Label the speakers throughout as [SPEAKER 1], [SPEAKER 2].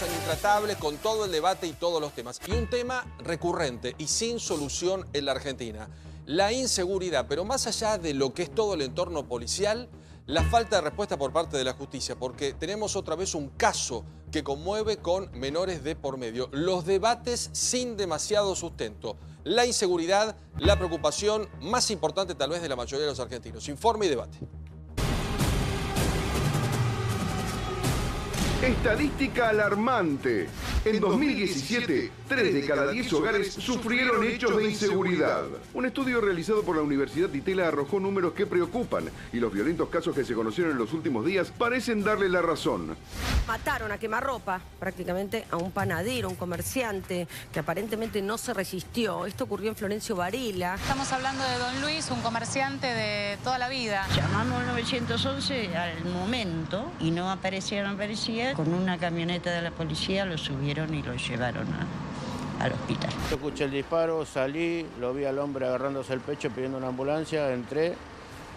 [SPEAKER 1] en Intratable con todo el debate y todos los temas. Y un tema recurrente y sin solución en la Argentina, la inseguridad, pero más allá de lo que es todo el entorno policial, la falta de respuesta por parte de la justicia, porque tenemos otra vez un caso que conmueve con menores de por medio. Los debates sin demasiado sustento. La inseguridad, la preocupación más importante tal vez de la mayoría de los argentinos. Informe y debate.
[SPEAKER 2] Estadística alarmante. En 2017, 3 de cada 10 hogares sufrieron hechos de inseguridad. Un estudio realizado por la Universidad de Itela arrojó números que preocupan y los violentos casos que se conocieron en los últimos días parecen darle la razón.
[SPEAKER 3] Mataron a quemarropa, prácticamente a un panadero, un comerciante que aparentemente no se resistió. Esto ocurrió en Florencio Varela.
[SPEAKER 4] Estamos hablando de Don Luis, un comerciante de toda la vida.
[SPEAKER 5] Llamamos al 911 al momento y no aparecía. Con una camioneta de la policía lo subieron y lo llevaron al hospital.
[SPEAKER 6] Yo escuché el disparo, salí, lo vi al hombre agarrándose el pecho pidiendo una ambulancia, entré,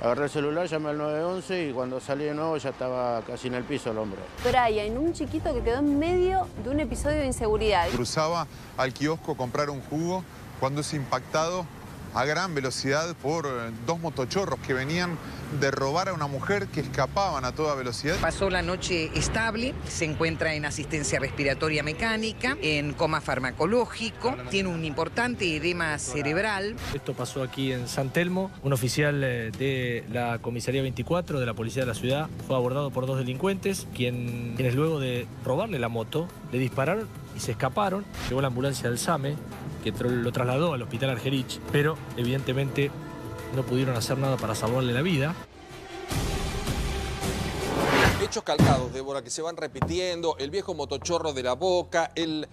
[SPEAKER 6] agarré el celular, llamé al 911 y cuando salí de nuevo ya estaba casi en el piso el hombre.
[SPEAKER 7] Brian, un chiquito que quedó en medio de un episodio de inseguridad.
[SPEAKER 8] Cruzaba al kiosco a comprar un jugo cuando es impactado a gran velocidad por dos motochorros que venían de robar a una mujer que escapaban a toda velocidad.
[SPEAKER 9] Pasó la noche estable, se encuentra en asistencia respiratoria mecánica, en coma farmacológico, tiene un importante edema cerebral.
[SPEAKER 10] Esto pasó aquí en San Telmo. Un oficial de la comisaría 24 de la policía de la ciudad fue abordado por dos delincuentes, quienes luego de robarle la moto le dispararon y se escaparon. Llegó la ambulancia del SAME, que lo trasladó al hospital Argerich, pero evidentemente no pudieron hacer nada para salvarle la vida.
[SPEAKER 1] Hechos calcados, Débora, que se van repitiendo, el viejo motochorro de la Boca, el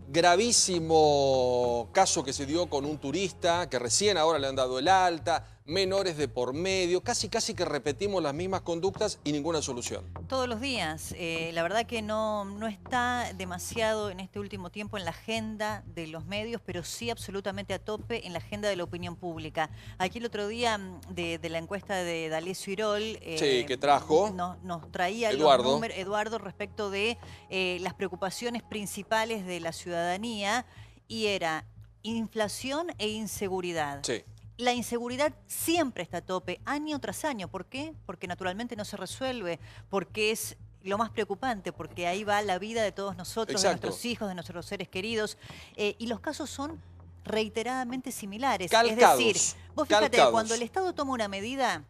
[SPEAKER 1] gravísimo caso que se dio con un turista que recién ahora le han dado el alta, menores de por medio, casi que repetimos las mismas conductas y ninguna solución.
[SPEAKER 11] Todos los días. La verdad que no está demasiado en este último tiempo en la agenda de los medios, pero sí absolutamente a tope en la agenda de la opinión pública. Aquí el otro día de la encuesta de D'Alessio Irol,
[SPEAKER 1] sí, que trajo,
[SPEAKER 11] nos traía
[SPEAKER 1] Eduardo,
[SPEAKER 11] Eduardo respecto de las preocupaciones principales de la ciudadanía, y era inflación e inseguridad.
[SPEAKER 1] Sí.
[SPEAKER 11] La inseguridad siempre está a tope, año tras año. ¿Por qué? Porque naturalmente no se resuelve, porque es lo más preocupante, porque ahí va la vida de todos nosotros,
[SPEAKER 1] exacto,
[SPEAKER 11] de nuestros hijos, de nuestros seres queridos. Y los casos son reiteradamente similares.
[SPEAKER 1] Calcados,
[SPEAKER 11] es decir, vos fíjate,
[SPEAKER 1] calcados.
[SPEAKER 11] cuando el Estado toma una medida,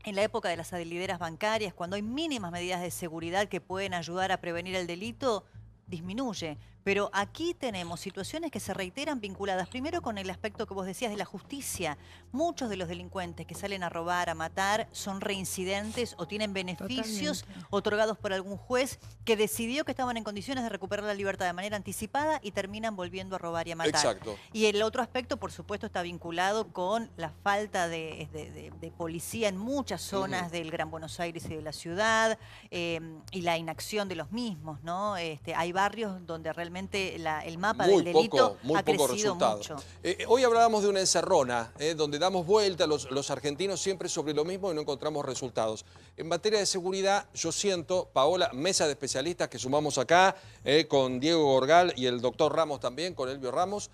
[SPEAKER 11] en la época de las salideras bancarias, cuando hay mínimas medidas de seguridad que pueden ayudar a prevenir el delito, disminuye. Pero aquí tenemos situaciones que se reiteran vinculadas primero con el aspecto que vos decías de la justicia. Muchos de los delincuentes que salen a robar, a matar, son reincidentes o tienen beneficios otorgados por algún juez que decidió que estaban en condiciones de recuperar la libertad de manera anticipada y terminan volviendo a robar y a matar.
[SPEAKER 1] Exacto.
[SPEAKER 11] Y el otro aspecto, por supuesto, está vinculado con la falta de policía en muchas zonas del Gran Buenos Aires y de la ciudad, y la inacción de los mismos, ¿no? Hay barrios donde realmente el mapa del delito ha crecido mucho.
[SPEAKER 1] Hoy hablábamos de una encerrona, donde damos vuelta los argentinos siempre sobre lo mismo y no encontramos resultados. En materia de seguridad, yo siento, Paola, mesa de especialistas que sumamos acá, con Diego Gorgal y el doctor Ramos también, con Elvio Ramos,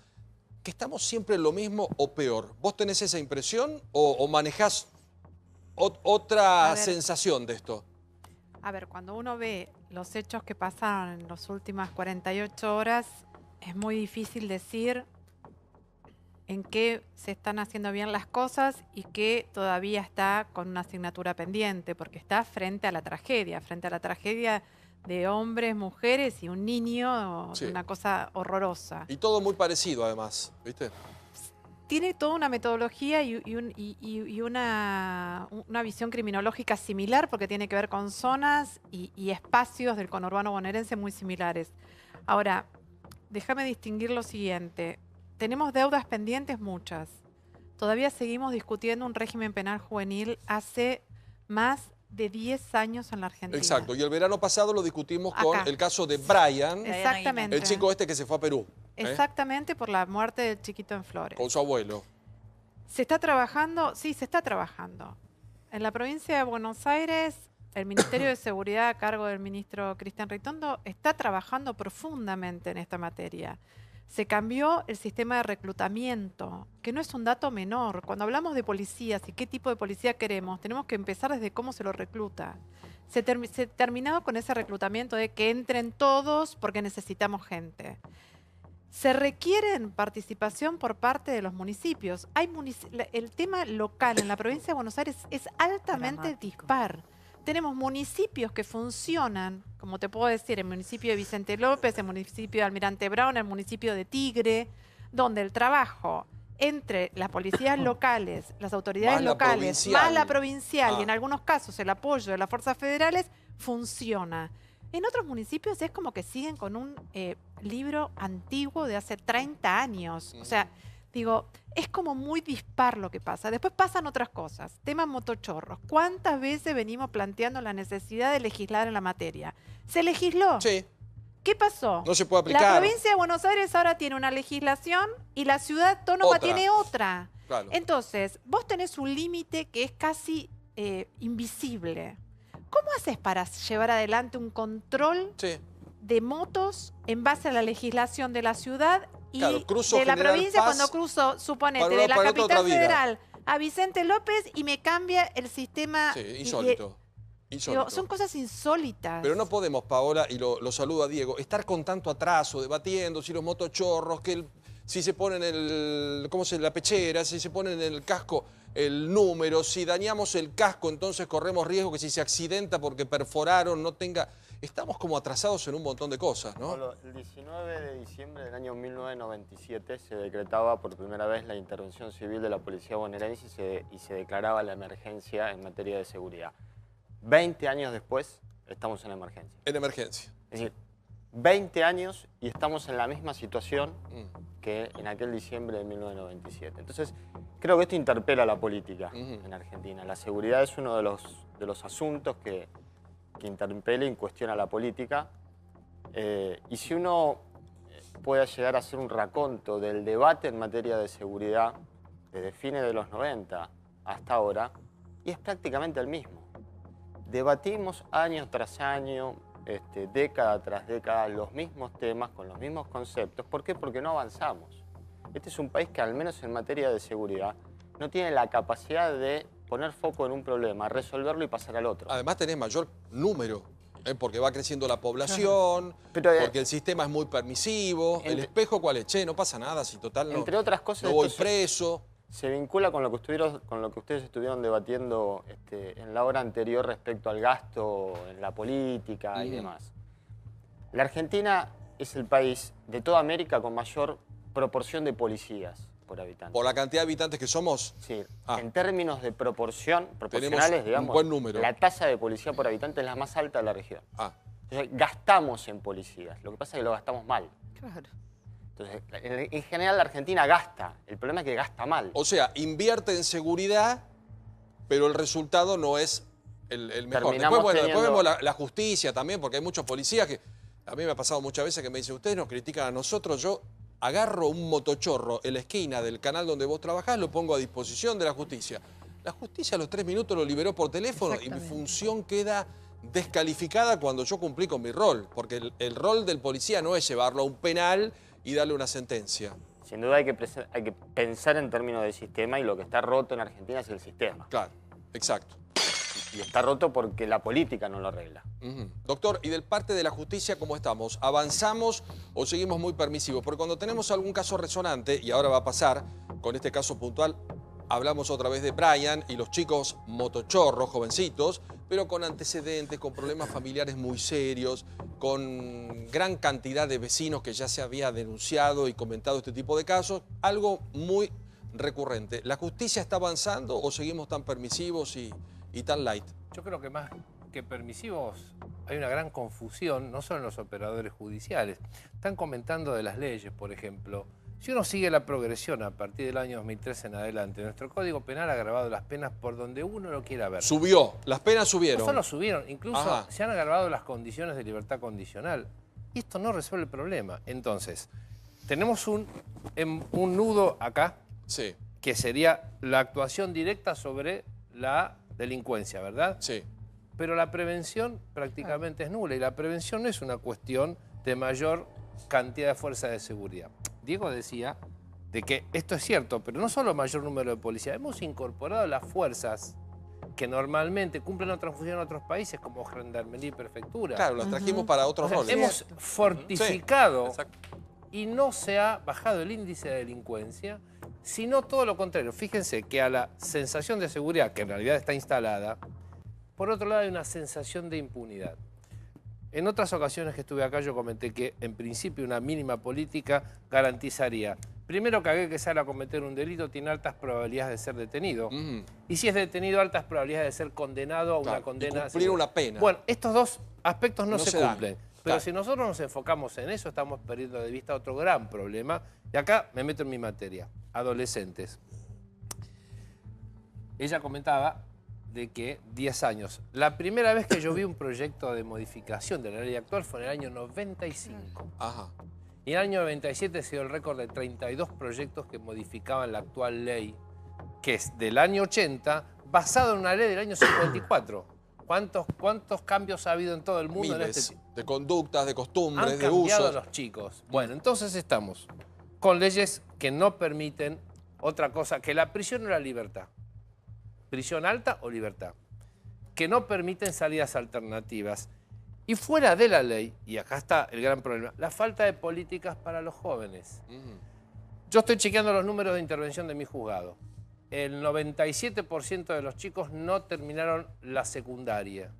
[SPEAKER 1] que estamos siempre en lo mismo o peor. ¿Vos tenés esa impresión o manejás otra sensación de esto?
[SPEAKER 12] A ver, cuando uno ve los hechos que pasaron en las últimas 48 horas, es muy difícil decir en qué se están haciendo bien las cosas y qué todavía está con una asignatura pendiente, porque está frente a la tragedia de hombres, mujeres y un niño,
[SPEAKER 1] sí,
[SPEAKER 12] una cosa horrorosa.
[SPEAKER 1] Y todo muy parecido además, ¿viste?
[SPEAKER 12] Tiene toda una metodología y una visión criminológica similar, porque tiene que ver con zonas y espacios del conurbano bonaerense muy similares. Ahora, déjame distinguir lo siguiente. Tenemos deudas pendientes muchas. Todavía seguimos discutiendo un régimen penal juvenil hace más de 10 años en la Argentina.
[SPEAKER 1] Exacto, y el verano pasado lo discutimos
[SPEAKER 12] acá,
[SPEAKER 1] con el caso de Brian,
[SPEAKER 12] exactamente,
[SPEAKER 1] el chico este que se fue a Perú.
[SPEAKER 12] Exactamente, por la muerte del chiquito en Flores.
[SPEAKER 1] Con su abuelo.
[SPEAKER 12] ¿Se está trabajando? Sí, se está trabajando. En la provincia de Buenos Aires el Ministerio de Seguridad a cargo del ministro Cristian Ritondo está trabajando profundamente en esta materia. Se cambió el sistema de reclutamiento, que no es un dato menor. Cuando hablamos de policías y qué tipo de policía queremos, tenemos que empezar desde cómo se lo recluta. Se terminado con ese reclutamiento de que entren todos porque necesitamos gente. Se requiere participación por parte de los municipios. El tema local en la provincia de Buenos Aires es altamente dispar. Tenemos municipios que funcionan, como te puedo decir, el municipio de Vicente López, el municipio de Almirante Brown, el municipio de Tigre, donde el trabajo entre las policías locales, las autoridades locales, más la provincial y en algunos casos el apoyo de las fuerzas federales, funciona. En otros municipios es como que siguen con un libro antiguo de hace 30 años. O sea, digo, es como muy dispar lo que pasa. Después pasan otras cosas. Tema motochorros. ¿Cuántas veces venimos planteando la necesidad de legislar en la materia? ¿Se legisló?
[SPEAKER 1] Sí.
[SPEAKER 12] ¿Qué pasó?
[SPEAKER 1] No se puede aplicar.
[SPEAKER 12] La provincia de Buenos Aires ahora tiene una legislación y la ciudad autónoma tiene otra.
[SPEAKER 1] Claro.
[SPEAKER 12] Entonces, vos tenés un límite que es casi invisible. ¿Cómo haces para llevar adelante un control de motos en base a la legislación de la ciudad y de la provincia cuando cruzo, suponete, de la capital federal a Vicente López y me cambia el sistema?
[SPEAKER 1] Sí, insólito.
[SPEAKER 12] Digo, son cosas insólitas.
[SPEAKER 1] Pero no podemos, Paola, y lo saludo a Diego, estar con tanto atraso, debatiendo si los motochorros, si se ponen la pechera, si se ponen en el casco el número, si dañamos el casco, entonces corremos riesgo que si se accidenta porque perforaron, no tenga... Estamos como atrasados en un montón de cosas, ¿no?
[SPEAKER 13] El 19 de diciembre del año 1997 se decretaba por primera vez la intervención civil de la policía bonaerense y se declaraba la emergencia en materia de seguridad. 20 años después, estamos en emergencia.
[SPEAKER 1] En emergencia.
[SPEAKER 13] Es decir, 20 años y estamos en la misma situación que en aquel diciembre de 1997. Entonces, creo que esto interpela a la política en Argentina. La seguridad es uno de los asuntos que interpela y cuestiona a la política. Y si uno puede llegar a hacer un raconto del debate en materia de seguridad desde fines de los 90 hasta ahora, y es prácticamente el mismo. Debatimos año tras año, década tras década, los mismos temas, con los mismos conceptos. ¿Por qué? Porque no avanzamos. Este es un país que, al menos en materia de seguridad, no tiene la capacidad de poner foco en un problema, resolverlo y pasar al otro.
[SPEAKER 1] Además tenés mayor número, porque va creciendo la población, porque el sistema es muy permisivo. ¿El espejo cuál es? Che, no pasa nada, si total no,
[SPEAKER 13] entre otras cosas,
[SPEAKER 1] no voy preso.
[SPEAKER 13] Se vincula con lo que ustedes estuvieron debatiendo en la hora anterior respecto al gasto en la política y demás. La Argentina es el país de toda América con mayor proporción de policías por habitante.
[SPEAKER 1] ¿Por la cantidad de habitantes que somos?
[SPEAKER 13] Sí. En términos de proporcionales, digamos,
[SPEAKER 1] un buen número.
[SPEAKER 13] La tasa de policía por habitante es la más alta de la región. Entonces, gastamos en policías. Lo que pasa es que lo gastamos mal.
[SPEAKER 3] Claro.
[SPEAKER 13] Entonces, en general la Argentina gasta. El problema es que gasta mal.
[SPEAKER 1] O sea, invierte en seguridad, pero el resultado no es el mejor. Después vemos la justicia también, porque hay muchos policías que... A mí me ha pasado muchas veces que me dicen, ustedes nos critican a nosotros, yo agarro un motochorro en la esquina del canal donde vos trabajás, lo pongo a disposición de la justicia. La justicia a los 3 minutos lo liberó por teléfono y mi función queda descalificada cuando yo cumplí con mi rol, porque el rol del policía no es llevarlo a un penal y darle una sentencia.
[SPEAKER 13] Sin duda hay que pensar en términos de sistema, y lo que está roto en Argentina es el sistema.
[SPEAKER 1] Claro, exacto.
[SPEAKER 13] Y está roto porque la política no lo arregla.
[SPEAKER 1] Doctor, ¿y del parte de la justicia cómo estamos? ¿Avanzamos o seguimos muy permisivos? Porque cuando tenemos algún caso resonante, y ahora va a pasar con este caso puntual, hablamos otra vez de Brian y los chicos motochorros, jovencitos, pero con antecedentes, con problemas familiares muy serios, con gran cantidad de vecinos que ya se había denunciado y comentado este tipo de casos, algo muy recurrente. ¿La justicia está avanzando o seguimos tan permisivos y tan light?
[SPEAKER 14] Yo creo que más que permisivos hay una gran confusión, no solo en los operadores judiciales. Están comentando de las leyes, por ejemplo. Si uno sigue la progresión a partir del año 2003 en adelante, nuestro Código Penal ha agravado las penas por donde uno lo quiera ver.
[SPEAKER 1] Subió, las penas subieron.
[SPEAKER 14] No solo subieron, incluso se han agravado las condiciones de libertad condicional. Y esto no resuelve el problema. Entonces, tenemos un nudo acá, que sería la actuación directa sobre la delincuencia, ¿verdad?
[SPEAKER 1] Sí.
[SPEAKER 14] pero la prevención prácticamente es nula. Y la prevención no es una cuestión de mayor cantidad de fuerzas de seguridad. Diego decía de que esto es cierto, pero no solo mayor número de policías. Hemos incorporado las fuerzas que normalmente cumplen otra función en otros países, como gendarmería y prefectura.
[SPEAKER 1] Claro, las trajimos para otros roles.
[SPEAKER 14] Hemos fortificado
[SPEAKER 1] Sí,
[SPEAKER 14] y no se ha bajado el índice de delincuencia, sino todo lo contrario. Fíjense que a la sensación de seguridad, que en realidad está instalada, por otro lado hay una sensación de impunidad. En otras ocasiones que estuve acá yo comenté que en principio una mínima política garantizaría, primero, que aquel que sale a cometer un delito tiene altas probabilidades de ser detenido. Y si es detenido, altas probabilidades de ser condenado a una condena.
[SPEAKER 1] Y cumplir una pena.
[SPEAKER 14] Bueno, estos dos aspectos no se
[SPEAKER 1] dan.
[SPEAKER 14] cumplen. Pero si nosotros nos enfocamos en eso, estamos perdiendo de vista otro gran problema. Y acá me meto en mi materia. Adolescentes. Ella comentaba de que 10 años. La primera vez que yo vi un proyecto de modificación de la ley actual fue en el año 95.
[SPEAKER 1] Ajá.
[SPEAKER 14] Y en el año 97 se dio el récord de 32 proyectos que modificaban la actual ley, que es del año 80, basado en una ley del año 54. ¿Cuántos cambios ha habido en todo el mundo?
[SPEAKER 1] Miles de conductas, de costumbres,
[SPEAKER 14] Han
[SPEAKER 1] de
[SPEAKER 14] cambiado
[SPEAKER 1] usos.
[SPEAKER 14] los chicos. Bueno, entonces estamos con leyes que no permiten otra cosa que la prisión o la libertad. Prisión alta o libertad. Que no permiten salidas alternativas. Y fuera de la ley, y acá está el gran problema, la falta de políticas para los jóvenes. Yo estoy chequeando los números de intervención de mi juzgado. El 97% de los chicos no terminaron la secundaria.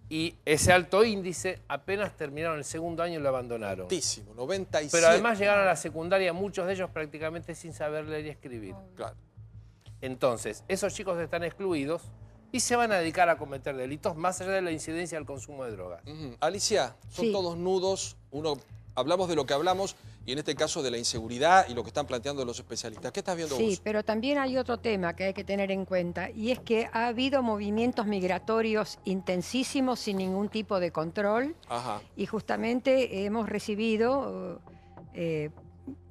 [SPEAKER 14] Y ese alto índice apenas terminaron el segundo año y lo abandonaron.
[SPEAKER 1] Altísimo, 97.
[SPEAKER 14] Pero además llegaron a la secundaria muchos de ellos prácticamente sin saber leer y escribir.
[SPEAKER 1] Claro.
[SPEAKER 14] Entonces, esos chicos están excluidos y se van a dedicar a cometer delitos más allá de la incidencia del consumo de drogas.
[SPEAKER 1] Alicia, son todos nudos. Hablamos de lo que hablamos y en este caso de la inseguridad y lo que están planteando los especialistas. ¿Qué estás viendo vos?
[SPEAKER 15] Sí, pero también hay otro tema que hay que tener en cuenta y es que ha habido movimientos migratorios intensísimos sin ningún tipo de control.
[SPEAKER 1] Ajá.
[SPEAKER 15] Y justamente hemos recibido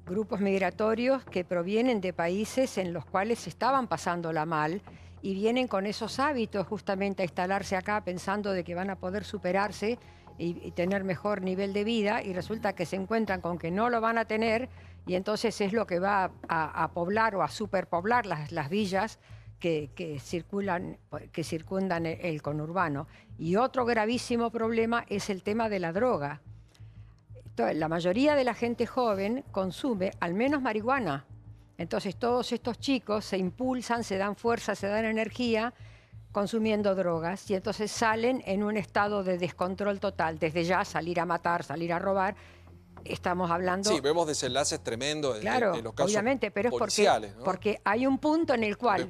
[SPEAKER 15] grupos migratorios que provienen de países en los cuales se estaban pasándola mal y vienen con esos hábitos justamente a instalarse acá pensando de que van a poder superarse y tener mejor nivel de vida, y resulta que se encuentran con que no lo van a tener, y entonces es lo que va a poblar o a superpoblar las villas que circundan el conurbano. Y otro gravísimo problema es el tema de la droga. La mayoría de la gente joven consume al menos marihuana. Entonces todos estos chicos se impulsan, se dan fuerza, se dan energía consumiendo drogas y entonces salen en un estado de descontrol total. Desde ya salir a matar, salir a robar, estamos hablando...
[SPEAKER 1] Sí, vemos desenlaces tremendos
[SPEAKER 15] Claro,
[SPEAKER 1] en los casos
[SPEAKER 15] obviamente, pero es
[SPEAKER 1] policiales, ¿no?
[SPEAKER 15] porque hay un punto en el cual,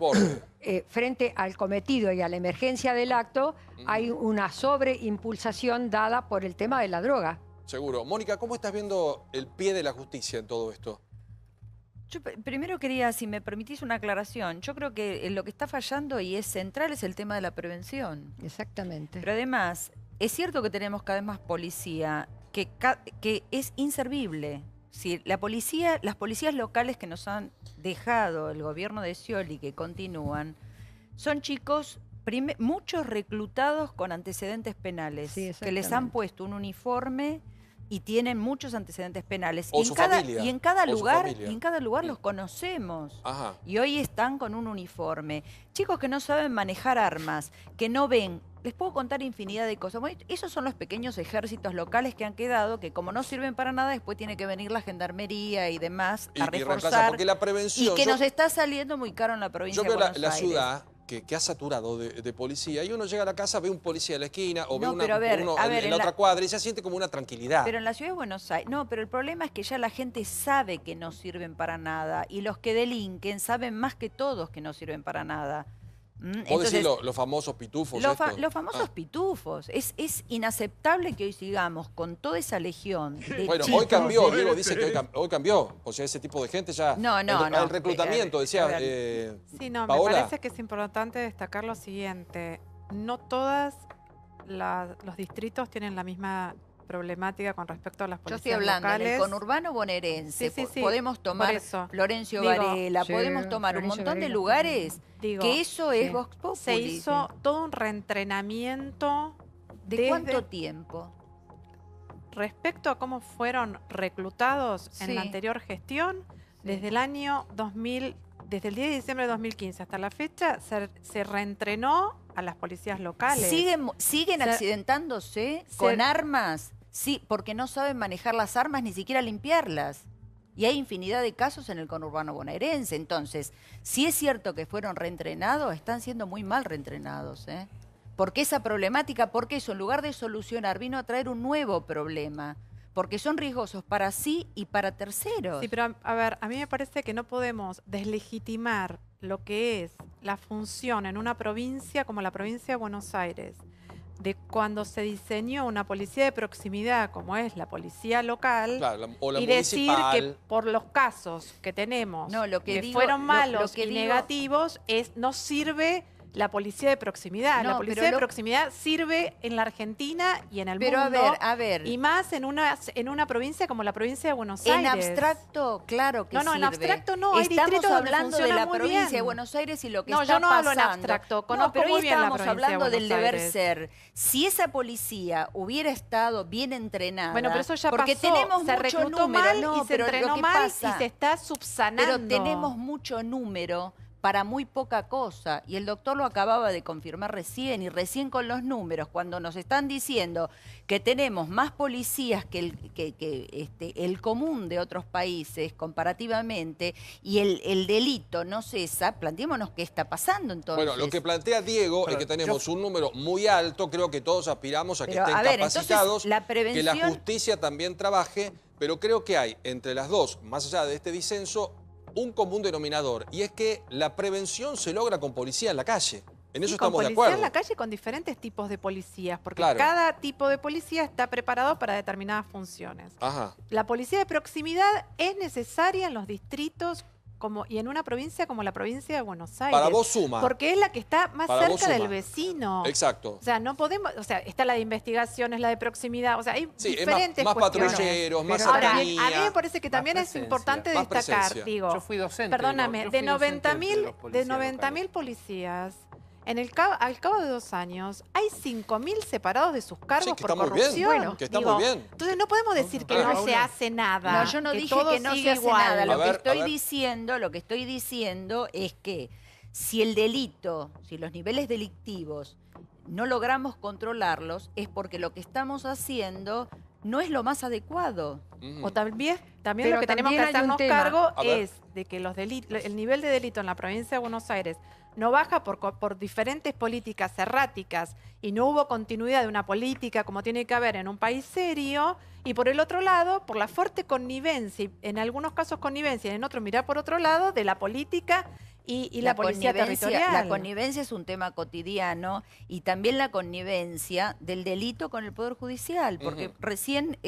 [SPEAKER 15] frente al cometido y a la emergencia del acto, hay una sobreimpulsación dada por el tema de la droga.
[SPEAKER 1] Seguro. Mónica, ¿cómo estás viendo el pie de la justicia en todo esto?
[SPEAKER 16] Yo primero quería, si me permitís, una aclaración. Yo creo que lo que está fallando y es central es el tema de la prevención.
[SPEAKER 15] Exactamente.
[SPEAKER 16] Pero además, es cierto que tenemos cada vez más policía que es inservible. Si las policías locales que nos han dejado el gobierno de Scioli, que continúan, son chicos, muchos reclutados con antecedentes penales, que les han puesto un uniforme y tienen muchos antecedentes penales.
[SPEAKER 1] O
[SPEAKER 16] y
[SPEAKER 1] su familia.
[SPEAKER 16] Y en cada
[SPEAKER 1] O su
[SPEAKER 16] lugar,
[SPEAKER 1] familia.
[SPEAKER 16] los conocemos.
[SPEAKER 1] Ajá.
[SPEAKER 16] Y hoy están con un uniforme. Chicos que no saben manejar armas, que no ven. Les puedo contar infinidad de cosas. Bueno, esos son los pequeños ejércitos locales que han quedado, que como no sirven para nada, después tiene que venir la gendarmería y demás a reforzar.
[SPEAKER 1] Porque la prevención...
[SPEAKER 16] Y que nos está saliendo muy caro en la provincia de Buenos Aires.
[SPEAKER 1] Yo veo la ciudad que ha saturado de policía y uno llega a la casa, ve un policía en la esquina o ve uno en la otra cuadra y se siente como una tranquilidad.
[SPEAKER 16] Pero en la ciudad de Buenos Aires, no, pero el problema es que ya la gente sabe que no sirven para nada y los que delinquen saben más que todos que no sirven para nada.
[SPEAKER 1] ¿Vos decís los famosos pitufos?
[SPEAKER 16] Los famosos pitufos. Es inaceptable que hoy sigamos con toda esa legión de
[SPEAKER 1] Bueno,
[SPEAKER 16] chicos.
[SPEAKER 1] hoy cambió, Diego dice que hoy cambió. O sea, ese tipo de gente ya... El reclutamiento, decía
[SPEAKER 12] Sí, no,
[SPEAKER 1] Paola.
[SPEAKER 12] me parece que es importante destacar lo siguiente. No todos los distritos tienen la misma problemática con respecto a las
[SPEAKER 16] Yo
[SPEAKER 12] policías
[SPEAKER 16] estoy hablando
[SPEAKER 12] locales.
[SPEAKER 16] en el conurbano bonaerense.
[SPEAKER 12] Sí,
[SPEAKER 16] Podemos
[SPEAKER 12] por
[SPEAKER 16] tomar
[SPEAKER 12] eso.
[SPEAKER 16] Florencio
[SPEAKER 12] Digo,
[SPEAKER 16] Varela,
[SPEAKER 15] sí,
[SPEAKER 16] podemos tomar un
[SPEAKER 15] Florencio
[SPEAKER 16] montón de
[SPEAKER 15] Varela.
[SPEAKER 16] lugares
[SPEAKER 12] Digo,
[SPEAKER 16] que eso es Vox Populi.
[SPEAKER 12] Se hizo todo un reentrenamiento.
[SPEAKER 16] ¿De cuánto tiempo?
[SPEAKER 12] Respecto a cómo fueron reclutados en la
[SPEAKER 16] Sí.
[SPEAKER 12] anterior gestión, desde el año 2000, desde el 10 de diciembre de 2015 hasta la fecha, se reentrenó a las policías locales.
[SPEAKER 16] ¿Siguen accidentándose con armas? Sí, porque no saben manejar las armas ni siquiera limpiarlas. Y hay infinidad de casos en el conurbano bonaerense. Entonces, si es cierto que fueron reentrenados, están siendo muy mal reentrenados, ¿eh? Porque esa problemática, porque eso en lugar de solucionar, vino a traer un nuevo problema. Porque son riesgosos para sí y para terceros.
[SPEAKER 12] Sí, pero a ver, a mí me parece que no podemos deslegitimar lo que es la función en una provincia como la provincia de Buenos Aires, de cuando se diseñó una policía de proximidad como es la policía local,
[SPEAKER 1] Claro, o la
[SPEAKER 12] y decir
[SPEAKER 1] municipal.
[SPEAKER 12] que por los casos que tenemos
[SPEAKER 16] lo que
[SPEAKER 12] que
[SPEAKER 16] digo-
[SPEAKER 12] fueron
[SPEAKER 16] lo
[SPEAKER 12] malos
[SPEAKER 16] que
[SPEAKER 12] y
[SPEAKER 16] digo-
[SPEAKER 12] negativos, no sirve la policía de proximidad.
[SPEAKER 16] No,
[SPEAKER 12] La policía
[SPEAKER 16] pero
[SPEAKER 12] de proximidad sirve en la Argentina y en el
[SPEAKER 16] Pero
[SPEAKER 12] mundo.
[SPEAKER 16] a ver.
[SPEAKER 12] Y más en una provincia como la provincia de Buenos
[SPEAKER 16] En
[SPEAKER 12] Aires.
[SPEAKER 16] abstracto, claro que
[SPEAKER 12] No, en
[SPEAKER 16] sirve.
[SPEAKER 12] abstracto no, hay
[SPEAKER 16] Estamos
[SPEAKER 12] distritos donde
[SPEAKER 16] hablando de
[SPEAKER 12] funciona
[SPEAKER 16] la
[SPEAKER 12] muy
[SPEAKER 16] provincia
[SPEAKER 12] bien.
[SPEAKER 16] de Buenos Aires y lo que
[SPEAKER 12] No,
[SPEAKER 16] está
[SPEAKER 12] yo no
[SPEAKER 16] pasando.
[SPEAKER 12] hablo en abstracto, conozco
[SPEAKER 16] pero
[SPEAKER 12] muy
[SPEAKER 16] hoy
[SPEAKER 12] bien la
[SPEAKER 16] estábamos
[SPEAKER 12] provincia de
[SPEAKER 16] hablando del
[SPEAKER 12] Buenos
[SPEAKER 16] deber
[SPEAKER 12] Aires.
[SPEAKER 16] ser. Si esa policía hubiera estado bien entrenada,
[SPEAKER 12] Bueno, pero eso ya
[SPEAKER 16] porque
[SPEAKER 12] pasó,
[SPEAKER 16] tenemos
[SPEAKER 12] se
[SPEAKER 16] mucho
[SPEAKER 12] reclutó
[SPEAKER 16] número,
[SPEAKER 12] mal
[SPEAKER 16] no,
[SPEAKER 12] y se
[SPEAKER 16] pero lo
[SPEAKER 12] entrenó
[SPEAKER 16] que
[SPEAKER 12] mal
[SPEAKER 16] pasa-
[SPEAKER 12] y se está subsanando.
[SPEAKER 16] Pero tenemos mucho número para muy poca cosa. Y el doctor lo acababa de confirmar recién, y recién con los números, cuando nos están diciendo que tenemos más policías que el común de otros países comparativamente, y el delito no cesa, planteémonos qué está pasando entonces.
[SPEAKER 1] Bueno, lo que plantea Diego es que tenemos un número muy alto, creo que todos aspiramos a que
[SPEAKER 16] Pero,
[SPEAKER 1] estén
[SPEAKER 16] a ver, entonces,
[SPEAKER 1] capacitados,
[SPEAKER 16] la
[SPEAKER 1] que la
[SPEAKER 16] prevención-
[SPEAKER 1] justicia también trabaje, pero creo que hay entre las dos, más allá de este disenso, un común denominador, y es que la prevención se logra con policía en la calle. En eso
[SPEAKER 12] Sí, con
[SPEAKER 1] estamos de
[SPEAKER 12] policía
[SPEAKER 1] acuerdo.
[SPEAKER 12] en la calle con diferentes tipos de policías, porque
[SPEAKER 1] Claro.
[SPEAKER 12] cada tipo de policía está preparado para determinadas funciones.
[SPEAKER 1] Ajá.
[SPEAKER 12] La policía de proximidad es necesaria en los distritos y en una provincia como la provincia de Buenos Aires.
[SPEAKER 1] Para vos suma.
[SPEAKER 12] Porque es la que está más
[SPEAKER 1] Para vos
[SPEAKER 12] cerca del
[SPEAKER 1] suma.
[SPEAKER 12] vecino.
[SPEAKER 1] Exacto.
[SPEAKER 12] O sea, no podemos, está la de investigaciones, la de proximidad, o sea, hay
[SPEAKER 1] Sí, es
[SPEAKER 12] diferentes
[SPEAKER 1] más
[SPEAKER 12] cuestiones.
[SPEAKER 1] patrulleros, más
[SPEAKER 12] Ahora,
[SPEAKER 1] cercanía.
[SPEAKER 12] a mí me parece que también es
[SPEAKER 14] presencia.
[SPEAKER 12] importante
[SPEAKER 1] Más
[SPEAKER 12] destacar,
[SPEAKER 1] presencia.
[SPEAKER 12] digo,
[SPEAKER 14] Yo fui docente.
[SPEAKER 12] perdóname,
[SPEAKER 14] yo
[SPEAKER 12] de
[SPEAKER 14] fui docente
[SPEAKER 12] 90.000
[SPEAKER 14] los policías
[SPEAKER 12] de 90.000 policías, al cabo de 2 años, hay 5.000 separados de sus cargos
[SPEAKER 1] Sí, que
[SPEAKER 12] por
[SPEAKER 1] está muy bien,
[SPEAKER 12] corrupción.
[SPEAKER 1] bueno, que está muy bien.
[SPEAKER 12] Entonces no podemos decir que
[SPEAKER 1] Claro.
[SPEAKER 12] no se hace nada.
[SPEAKER 16] No, yo no
[SPEAKER 12] que
[SPEAKER 16] dije
[SPEAKER 12] todo
[SPEAKER 16] que no
[SPEAKER 12] sigue
[SPEAKER 16] se hace
[SPEAKER 12] igual.
[SPEAKER 16] nada.
[SPEAKER 1] A
[SPEAKER 16] Lo
[SPEAKER 1] ver,
[SPEAKER 16] que estoy
[SPEAKER 1] a ver.
[SPEAKER 16] diciendo es que si el delito, si los niveles delictivos no logramos controlarlos, es porque lo que estamos haciendo no es lo más adecuado.
[SPEAKER 12] O también
[SPEAKER 15] Pero
[SPEAKER 12] lo que tenemos que
[SPEAKER 15] también hay un
[SPEAKER 12] hacernos
[SPEAKER 15] tema.
[SPEAKER 12] cargo
[SPEAKER 1] A ver.
[SPEAKER 12] es de que el nivel de delito en la provincia de Buenos Aires no baja por diferentes políticas erráticas y no hubo continuidad de una política como tiene que haber en un país serio, y por el otro lado, por la fuerte connivencia, y en algunos casos connivencia y en otros mirar por otro lado, de la política y la policía territorial.
[SPEAKER 16] La connivencia es un tema cotidiano, y también la connivencia del delito con el Poder Judicial, porque recién...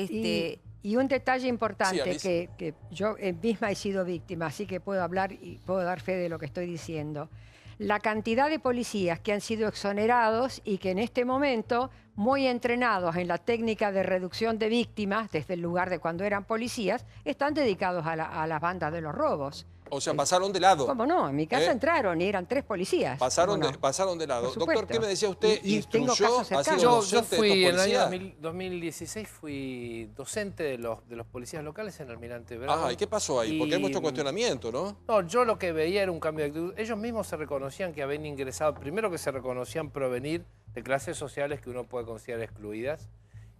[SPEAKER 15] Y un detalle
[SPEAKER 1] Sí,
[SPEAKER 15] importante
[SPEAKER 1] Alicia.
[SPEAKER 15] que yo misma he sido víctima, así que puedo hablar y puedo dar fe de lo que estoy diciendo. La cantidad de policías que han sido exonerados y que en este momento, muy entrenados en la técnica de reducción de víctimas, desde el lugar de cuando eran policías, están dedicados a las bandas de los robos.
[SPEAKER 1] O sea, pasaron de lado.
[SPEAKER 15] ¿Cómo no? En mi casa
[SPEAKER 1] ¿Eh?
[SPEAKER 15] entraron y eran 3 policías.
[SPEAKER 1] Pasaron
[SPEAKER 15] ¿Cómo
[SPEAKER 1] de,
[SPEAKER 15] no?
[SPEAKER 1] pasaron de lado.
[SPEAKER 15] Por supuesto.
[SPEAKER 1] Doctor, ¿qué me decía usted?
[SPEAKER 15] Y tengo
[SPEAKER 1] ¿Instruyó?
[SPEAKER 15] casos
[SPEAKER 1] ¿Ha sido
[SPEAKER 15] cercanos.
[SPEAKER 14] Yo
[SPEAKER 1] docente de
[SPEAKER 14] fui
[SPEAKER 1] estos
[SPEAKER 14] en el año
[SPEAKER 1] policías?
[SPEAKER 14] 2016 fui docente de los policías locales en Almirante Brown.
[SPEAKER 1] Ajá, ¿y qué pasó ahí? Porque hay mucho cuestionamiento, ¿no?
[SPEAKER 14] No, yo lo que veía era un cambio de actitud. Ellos mismos se reconocían que habían ingresado, primero que se reconocían provenir de clases sociales que uno puede considerar excluidas.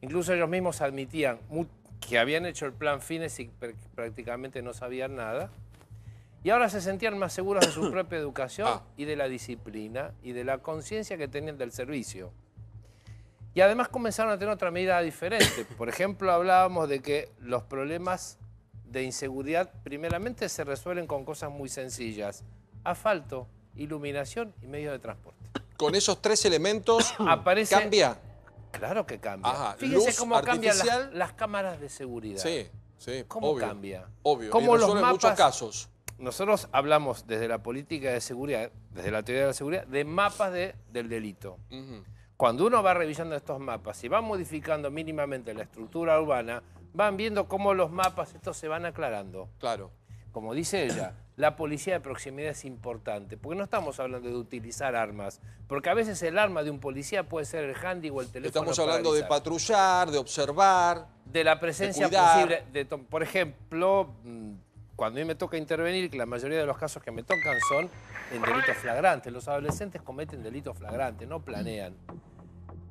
[SPEAKER 14] Incluso ellos mismos admitían que habían hecho el plan Fines y prácticamente no sabían nada. Y ahora se sentían más seguros de su propia educación y de la disciplina y de la conciencia que tenían del servicio. Y además comenzaron a tener otra medida diferente. Por ejemplo, hablábamos de que los problemas de inseguridad primeramente se resuelven con cosas muy sencillas: asfalto, iluminación y medios de transporte.
[SPEAKER 1] Con esos 3 elementos
[SPEAKER 14] Aparece,
[SPEAKER 1] cambia.
[SPEAKER 14] Claro que cambia.
[SPEAKER 1] Ajá,
[SPEAKER 14] Fíjense
[SPEAKER 1] luz
[SPEAKER 14] cómo cambian
[SPEAKER 1] artificial.
[SPEAKER 14] las cámaras de seguridad.
[SPEAKER 1] Sí, sí,
[SPEAKER 14] ¿Cómo
[SPEAKER 1] obvio,
[SPEAKER 14] cambia?
[SPEAKER 1] Obvio, y
[SPEAKER 14] ¿Cómo los
[SPEAKER 1] resuelve muchos
[SPEAKER 14] mapas?
[SPEAKER 1] casos.
[SPEAKER 14] Nosotros hablamos desde la política de seguridad, desde la teoría de la seguridad, de mapas del delito. cuando uno va revisando estos mapas y va modificando mínimamente la estructura urbana, van viendo cómo los mapas estos se van aclarando.
[SPEAKER 1] Claro.
[SPEAKER 14] Como dice ella, la policía de proximidad es importante, porque no estamos hablando de utilizar armas, porque a veces el arma de un policía puede ser el handy o el teléfono.
[SPEAKER 1] Estamos hablando de patrullar, de observar,
[SPEAKER 14] de la presencia posible. Por ejemplo, cuando a mí me toca intervenir, que la mayoría de los casos que me tocan son en delitos flagrantes. Los adolescentes cometen delitos flagrantes, no planean.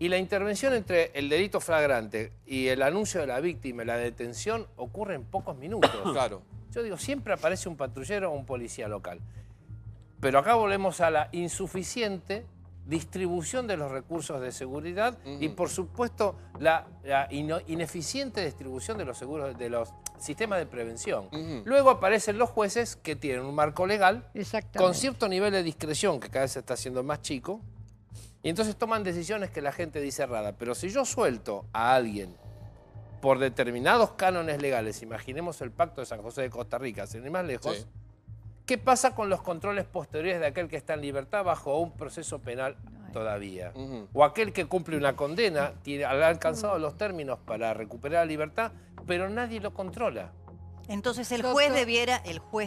[SPEAKER 14] Y la intervención entre el delito flagrante y el anuncio de la víctima y la detención ocurre en pocos minutos.
[SPEAKER 1] Claro.
[SPEAKER 14] Yo digo, siempre aparece un patrullero o un policía local. Pero acá volvemos a la insuficiente distribución de los recursos de seguridad y, por supuesto, la ineficiente distribución de los seguros, de los sistemas de prevención. Luego aparecen los jueces que tienen un marco legal con cierto nivel de discreción, que cada vez se está haciendo más chico, y entonces toman decisiones que la gente dice errada. Pero si yo suelto a alguien por determinados cánones legales, imaginemos el Pacto de San José de Costa Rica, sin ir más lejos, ¿qué pasa con los controles posteriores de aquel que está en libertad bajo un proceso penal todavía? O aquel que cumple una condena, ha alcanzado los términos para recuperar la libertad, pero nadie lo controla.
[SPEAKER 11] Entonces el juez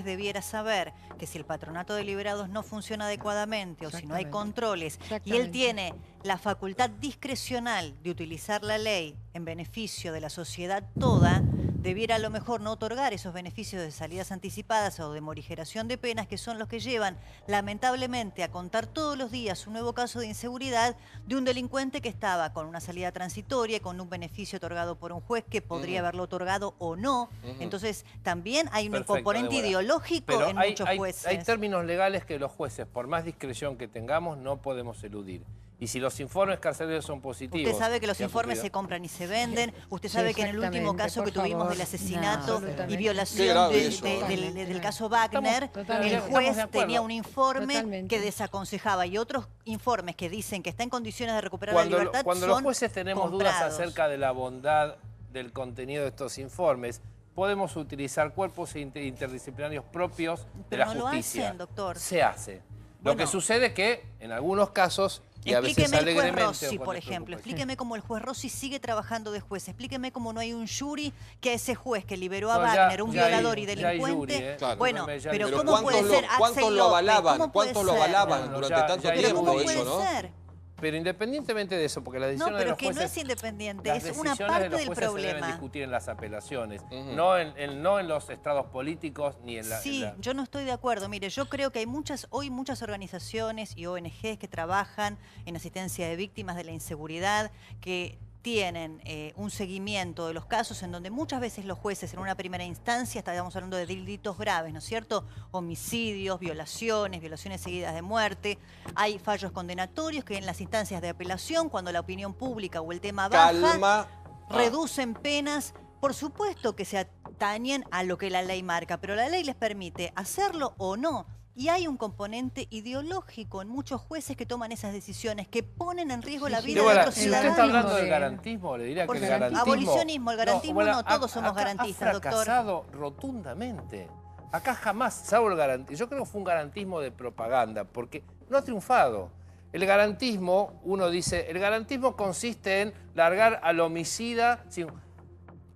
[SPEAKER 11] debiera saber que si el patronato de liberados no funciona adecuadamente o si no hay controles y él tiene la facultad discrecional de utilizar la ley en beneficio de la sociedad toda, debiera a lo mejor no otorgar esos beneficios de salidas anticipadas o de morigeración de penas, que son los que llevan lamentablemente a contar todos los días un nuevo caso de inseguridad de un delincuente que estaba con una salida transitoria, con un beneficio otorgado por un juez que podría haberlo otorgado o no. Entonces también hay un componente ideológico en muchos jueces.
[SPEAKER 14] Hay términos legales que los jueces, por más discreción que tengamos, no podemos eludir. Y si los informes carcelarios son positivos...
[SPEAKER 11] Usted sabe que los informes se compran y se venden. Usted sabe que en el último caso que tuvimos del asesinato y violación del caso Wagner, el juez tenía un informe que desaconsejaba y otros informes que dicen que está en condiciones de recuperar la libertad.
[SPEAKER 14] Cuando los jueces tenemos dudas acerca de la bondad del contenido de estos informes, podemos utilizar cuerpos interdisciplinarios propios de la justicia.
[SPEAKER 11] Pero no lo hacen, doctor.
[SPEAKER 14] Se hace. Lo que sucede es que, en algunos casos...
[SPEAKER 11] Explíqueme el juez Rossi, por ejemplo. Explíqueme cómo el juez Rossi sigue trabajando de juez. Explíqueme cómo no hay un jury que a ese juez que liberó a Wagner, un violador y delincuente. Bueno, pero ¿cómo puede ser
[SPEAKER 1] ¿cuántos lo avalaban? ¿Cuántos lo avalaban durante tanto tiempo?
[SPEAKER 11] ¿Cómo puede ser?
[SPEAKER 14] Pero independientemente de eso, porque las decisiones de los jueces...
[SPEAKER 11] No, pero es que no es independiente, es una parte del problema.
[SPEAKER 14] Se deben discutir en las apelaciones, no en los estrados políticos ni en la...
[SPEAKER 11] Sí, yo no estoy de acuerdo. Mire, yo creo que hay hoy muchas organizaciones y ONGs que trabajan en asistencia de víctimas de la inseguridad, que tienen un seguimiento de los casos en donde muchas veces los jueces en una primera instancia, estábamos hablando de delitos graves, ¿no es cierto? Homicidios, violaciones seguidas de muerte. Hay fallos condenatorios que en las instancias de apelación, cuando la opinión pública o el tema baja, reducen penas. Por supuesto que se atañen a lo que la ley marca, pero la ley les permite hacerlo o no. Y hay un componente ideológico en muchos jueces que toman esas decisiones, que ponen en riesgo la vida de otros ciudadanos.
[SPEAKER 14] Si usted está hablando del garantismo, le diría que el garantismo...
[SPEAKER 11] Abolicionismo, el garantismo no, todos somos garantistas, doctor.
[SPEAKER 14] Ha fracasado rotundamente. Acá jamás, salvo el garantismo, yo creo que fue un garantismo de propaganda, porque no ha triunfado. El garantismo, uno dice, el garantismo consiste en largar al homicida...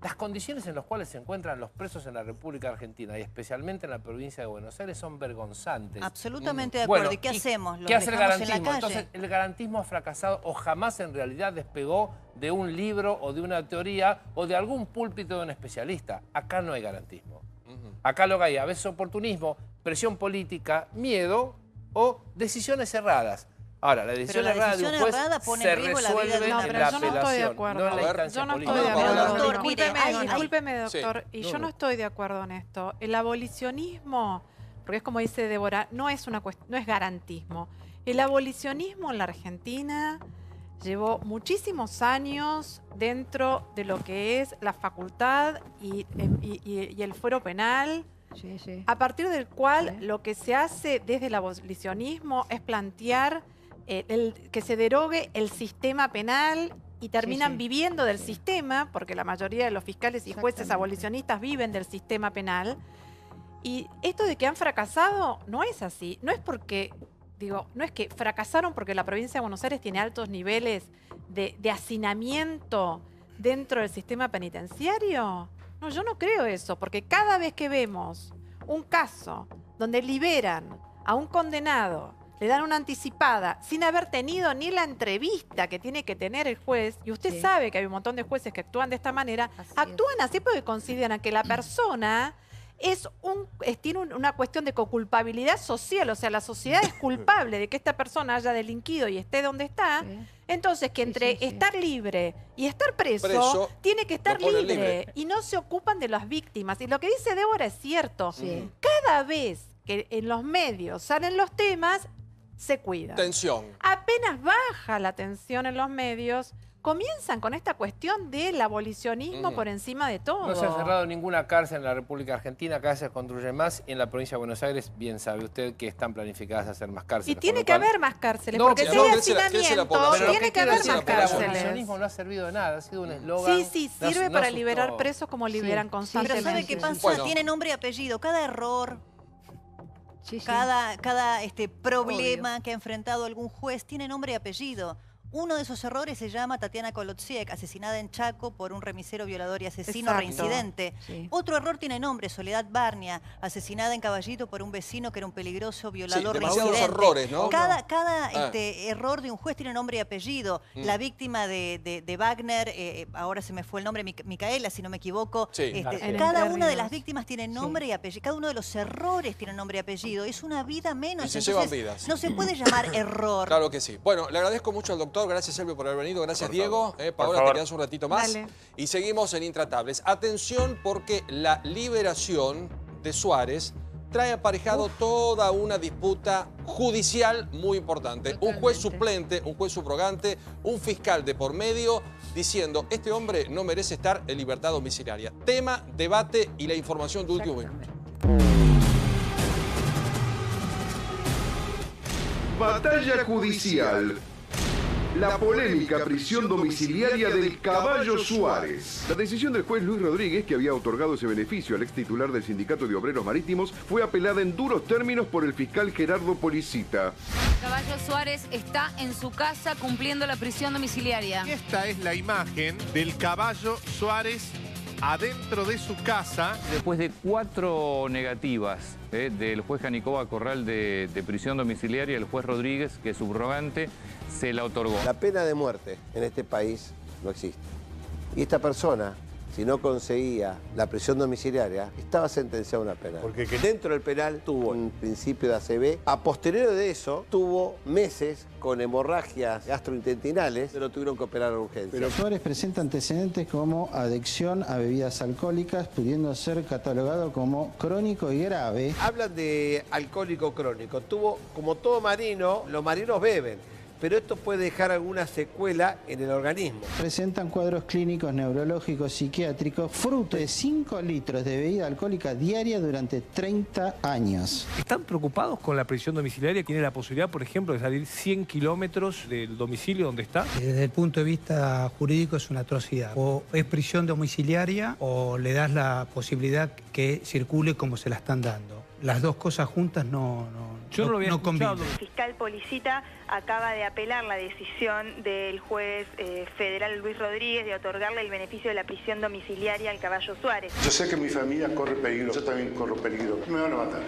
[SPEAKER 14] Las condiciones en las cuales se encuentran los presos en la República Argentina y especialmente en la provincia de Buenos Aires son vergonzantes.
[SPEAKER 11] Absolutamente de acuerdo. ¿Y qué hacemos?
[SPEAKER 14] ¿Qué hace el garantismo? Entonces, el garantismo ha fracasado o jamás en realidad despegó de un libro o de una teoría o de algún púlpito de un especialista. Acá no hay garantismo. Acá lo que hay a veces oportunismo, presión política, miedo o decisiones erradas. Ahora, la decisión errada de un juez se resuelve en la apelación, no en la instancia política.
[SPEAKER 12] Discúlpeme, doctor, y yo no estoy de acuerdo en esto. El abolicionismo, porque es como dice Débora, no es garantismo. El abolicionismo en la Argentina llevó muchísimos años dentro de lo que es la facultad y el fuero penal. A partir del cual lo que se hace desde el abolicionismo es plantear que se derogue el sistema penal y terminan viviendo del sistema, porque la mayoría de los fiscales y jueces abolicionistas viven del sistema penal. Y esto de que han fracasado no es así. No es porque digo, no es que fracasaron porque la provincia de Buenos Aires tiene altos niveles de hacinamiento dentro del sistema penitenciario. No, yo no creo eso, porque cada vez que vemos un caso donde liberan a un condenado, le dan una anticipada sin haber tenido ni la entrevista que tiene que tener el juez, y usted sabe que hay un montón de jueces que actúan de esta manera, actúan así porque consideran que la persona tiene una cuestión de coculpabilidad social, o sea, la sociedad es culpable de que esta persona haya delinquido y esté donde está, entonces que entre estar libre y estar preso tiene que estar libre, y no se ocupan de las víctimas. Y lo que dice Débora es cierto, cada vez que en los medios salen los temas, se cuidan.
[SPEAKER 1] Tensión.
[SPEAKER 12] Apenas baja la tensión en los medios, comienzan con esta cuestión del abolicionismo por encima de todo.
[SPEAKER 14] No se ha cerrado ninguna cárcel en la República Argentina, cada vez se construye más, y en la provincia de Buenos Aires, bien sabe usted que están planificadas hacer más cárceles.
[SPEAKER 12] Y tiene que haber más cárceles, porque si hay hacinamiento, tiene que haber más cárceles.
[SPEAKER 14] El abolicionismo no ha servido de nada, ha sido un eslogan.
[SPEAKER 12] Sí, sirve para liberar presos como liberan constantemente.
[SPEAKER 11] Pero ¿sabe qué pasa? Tiene nombre y apellido. Cada error... Cada problema que ha enfrentado algún juez tiene nombre y apellido. Uno de esos errores se llama Tatiana Kolodziek, asesinada en Chaco por un remisero violador y asesino reincidente. Otro error tiene nombre, Soledad Barnia, asesinada en Caballito por un vecino que era un peligroso violador reincidente.
[SPEAKER 1] Errores, ¿no?
[SPEAKER 11] Cada error de un juez tiene nombre y apellido. La víctima de Wagner, ahora se me fue el nombre, Micaela, si no me equivoco. Cada una de las víctimas tiene nombre y apellido. Cada uno de los errores tiene nombre y apellido. Es una vida menos.
[SPEAKER 1] Y se llevan vidas.
[SPEAKER 11] No se puede llamar error.
[SPEAKER 1] Claro que sí. Bueno, le agradezco mucho al doctor. Gracias, Elvio, por haber venido. Gracias, Diego. Paola, te quedas un ratito más.
[SPEAKER 12] Dale.
[SPEAKER 1] Y seguimos en Intratables. Atención, porque la liberación de Suárez trae aparejado toda una disputa judicial muy importante. Un juez suplente, un juez subrogante, un fiscal de por medio diciendo, este hombre no merece estar en libertad domiciliaria. Tema, debate y la información de último minuto.
[SPEAKER 2] Batalla judicial. La polémica prisión domiciliaria del Caballo Suárez. La decisión del juez Luis Rodríguez, que había otorgado ese beneficio al ex titular del Sindicato de Obreros Marítimos, fue apelada en duros términos por el fiscal Gerardo Policita.
[SPEAKER 17] Caballo Suárez está en su casa cumpliendo la prisión domiciliaria.
[SPEAKER 18] Esta es la imagen del Caballo Suárez adentro de su casa.
[SPEAKER 19] Después de 4 negativas del juez Janicoba Corral de prisión domiciliaria, el juez Rodríguez, que es subrogante, se la otorgó.
[SPEAKER 20] La pena de muerte en este país no existe. Y esta persona, si no conseguía la prisión domiciliaria, estaba sentenciada a una pena. Porque dentro del penal tuvo un principio de ACV. A posteriori de eso, tuvo meses con hemorragias gastrointestinales, pero tuvieron que operar a urgencia.
[SPEAKER 21] Pero Suárez presenta antecedentes como adicción a bebidas alcohólicas, pudiendo ser catalogado como crónico y grave.
[SPEAKER 20] Hablan de alcohólico crónico. Tuvo, como todo marino, los marinos beben. Pero esto puede dejar alguna secuela en el organismo.
[SPEAKER 21] Presentan cuadros clínicos, neurológicos, psiquiátricos, fruto de 5 litros de bebida alcohólica diaria durante 30 años.
[SPEAKER 10] ¿Están preocupados con la prisión domiciliaria? ¿Tiene la posibilidad, por ejemplo, de salir 100 kilómetros del domicilio donde está?
[SPEAKER 22] Desde el punto de vista jurídico es una atrocidad. O es prisión domiciliaria o le das la posibilidad que circule como se la están dando. Las dos cosas juntas no conviven.
[SPEAKER 23] El fiscal Policita acaba de apelar la decisión del juez federal Luis Rodríguez de otorgarle el beneficio de la prisión domiciliaria al Caballo Suárez.
[SPEAKER 24] Yo sé que mi familia corre peligro, yo también corro peligro. Me van a matar.